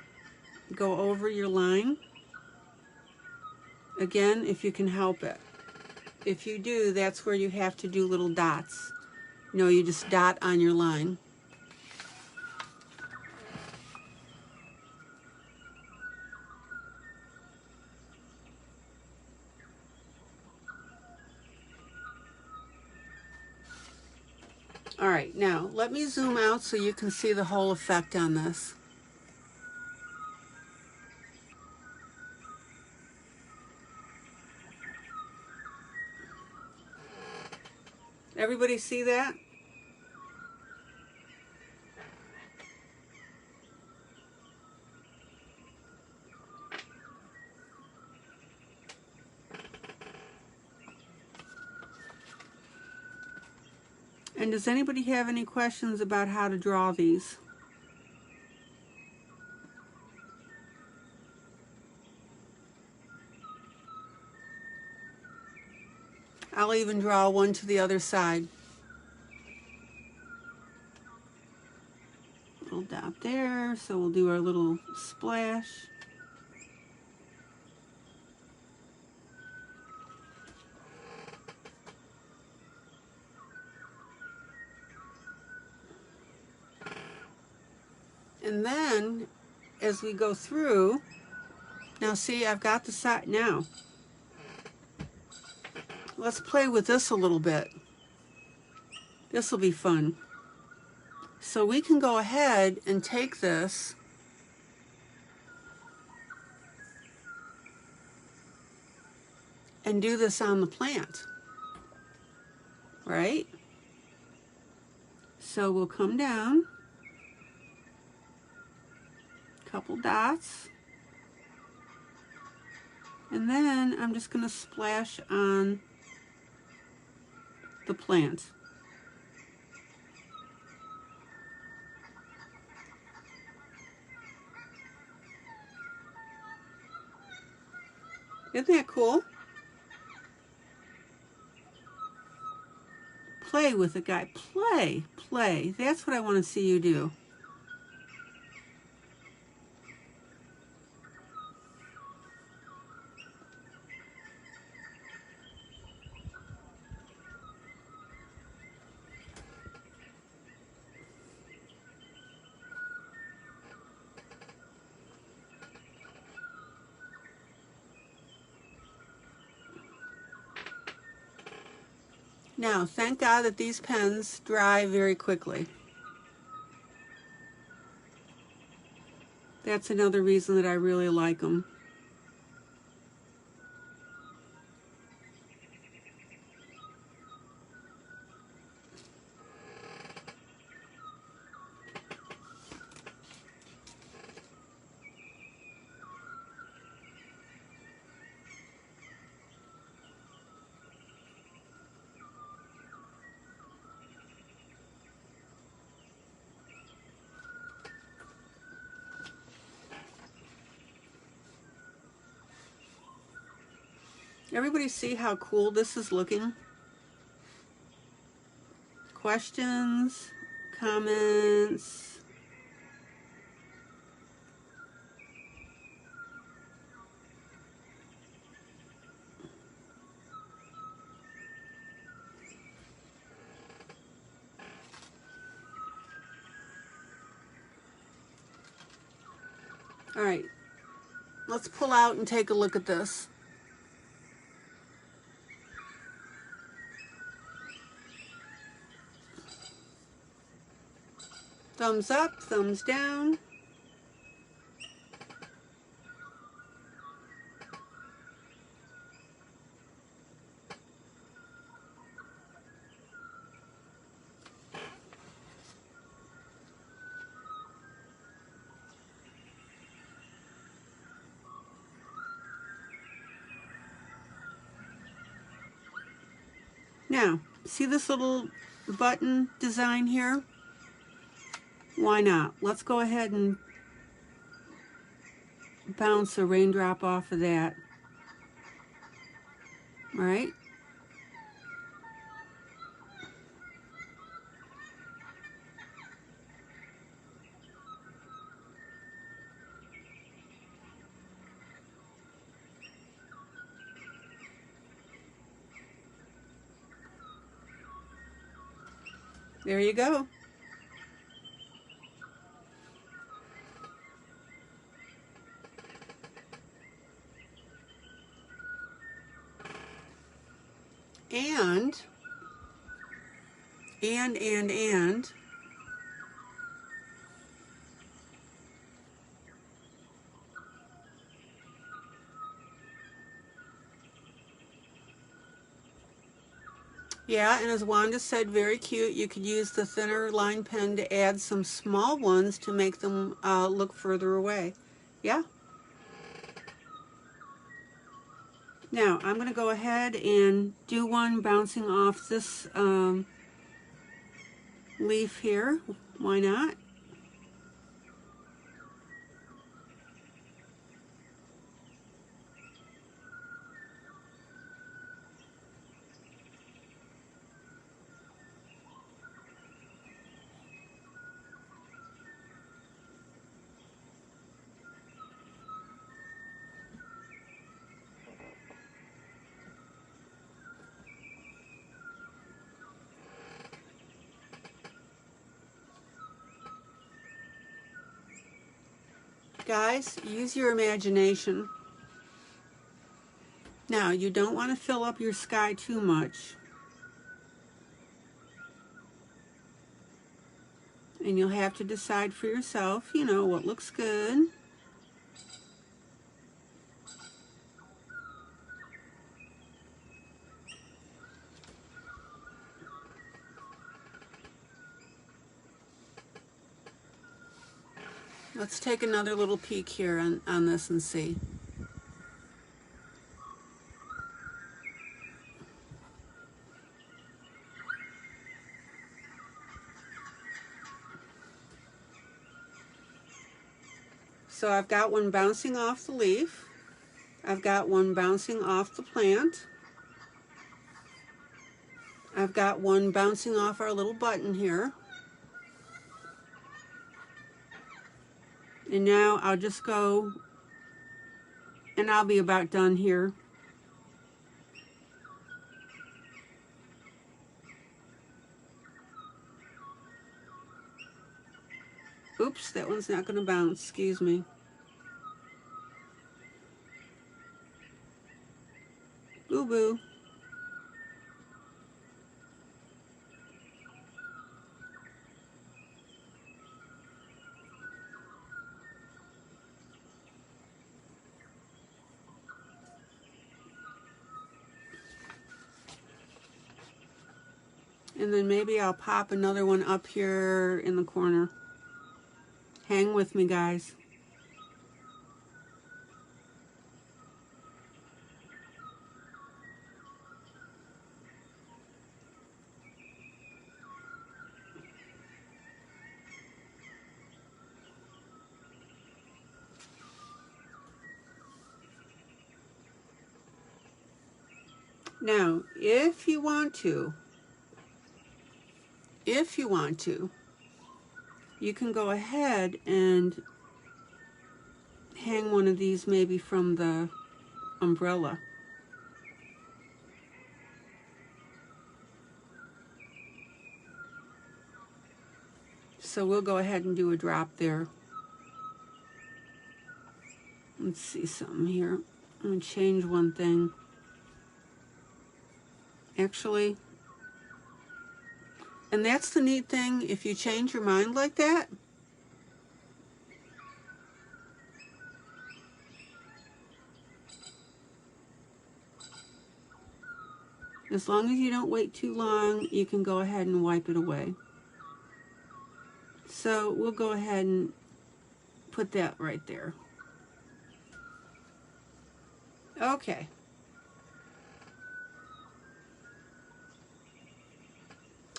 go over your line. Again, if you can help it. If you do, that's where you have to do little dots. No, you just dot on your line. All right, now let me zoom out so you can see the whole effect on this. Everybody see that? And does anybody have any questions about how to draw these? I'll even draw one to the other side. Little dot there, so we'll do our little splash. And then, as we go through, now see, I've got the side. Now, let's play with this a little bit. This will be fun. So we can go ahead and take this and do this on the plant, right? So we'll come down, couple dots, and then I'm just going to splash on the plant. Isn't that cool? Play with it, guy. Play, play. That's what I want to see you do. Now, thank God that these pens dry very quickly. That's another reason that I really like them. Everybody see how cool this is looking? Questions, comments? All right, let's pull out and take a look at this. Thumbs up, thumbs down. Now, see this little button design here? Why not? Let's go ahead and bounce a raindrop off of that. All right. There you go. And yeah, and as Wanda said, very cute. You could use the thinner line pen to add some small ones to make them look further away. Yeah. Now, I'm going to go ahead and do one bouncing off this leaf here. Why not? Guys, use your imagination. Now, you don't want to fill up your sky too much. And you'll have to decide for yourself, you know, what looks good. Let's take another little peek here on this and see. So I've got one bouncing off the leaf. I've got one bouncing off the plant. I've got one bouncing off our little button here. And now I'll just go, and I'll be about done here. Oops, that one's not going to bounce, excuse me. Boo-boo. And then maybe I'll pop another one up here in the corner. Hang with me, guys. Now, if you want to, you can go ahead and hang one of these maybe from the umbrella. So we'll go ahead and do a drop there. Let's see something here. I'm going to change one thing. Actually, and that's the neat thing, if you change your mind like that, as long as you don't wait too long, you can go ahead and wipe it away. So we'll go ahead and put that right there. Okay.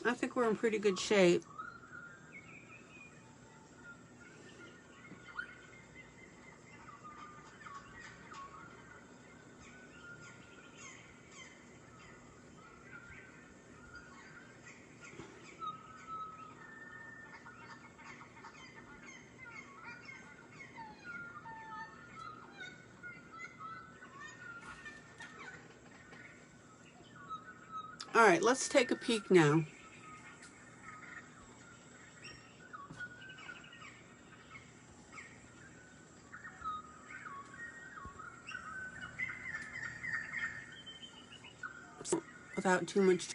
I think we're in pretty good shape. All right, let's take a peek now. Without too much.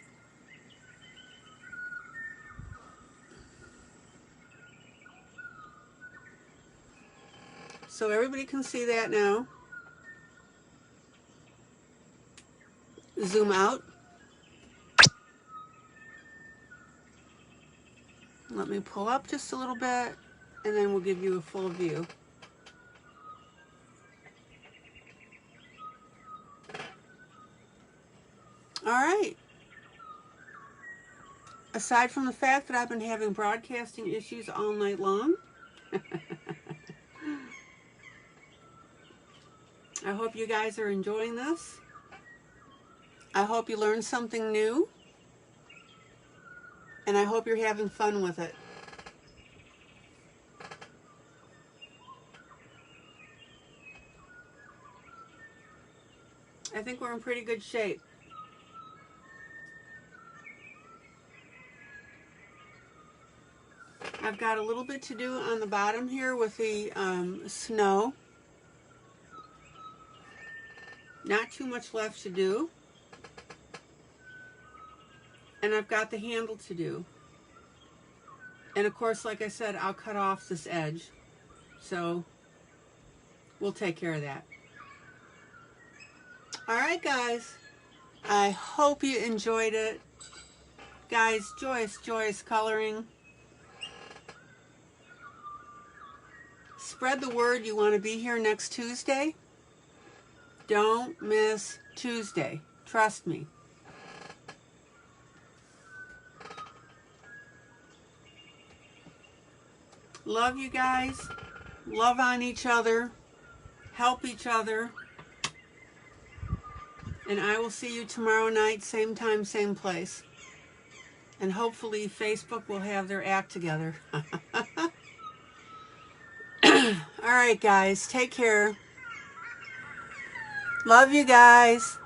So everybody can see that now. Zoom out. Let me pull up just a little bit, and then we'll give you a full view. All right. Aside from the fact that I've been having broadcasting issues all night long, I hope you guys are enjoying this. I hope you learned something new, and I hope you're having fun with it. I think we're in pretty good shape. I've got a little bit to do on the bottom here with the snow. Not too much left to do. And I've got the handle to do. And of course, like I said, I'll cut off this edge. So we'll take care of that. All right, guys. I hope you enjoyed it. Guys, joyous coloring. spread the word you want to be here next Tuesday. Don't miss Tuesday. Trust me. Love you guys. Love on each other. Help each other. And I will see you tomorrow night, same time, same place. And hopefully Facebook will have their act together. All right, guys. Take care. Love you guys.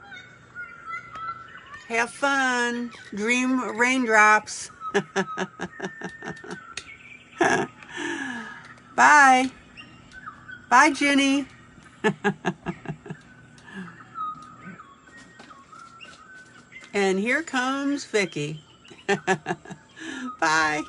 Have fun. Dream raindrops. Bye. Bye, Jenny. And here comes Vicky. Bye.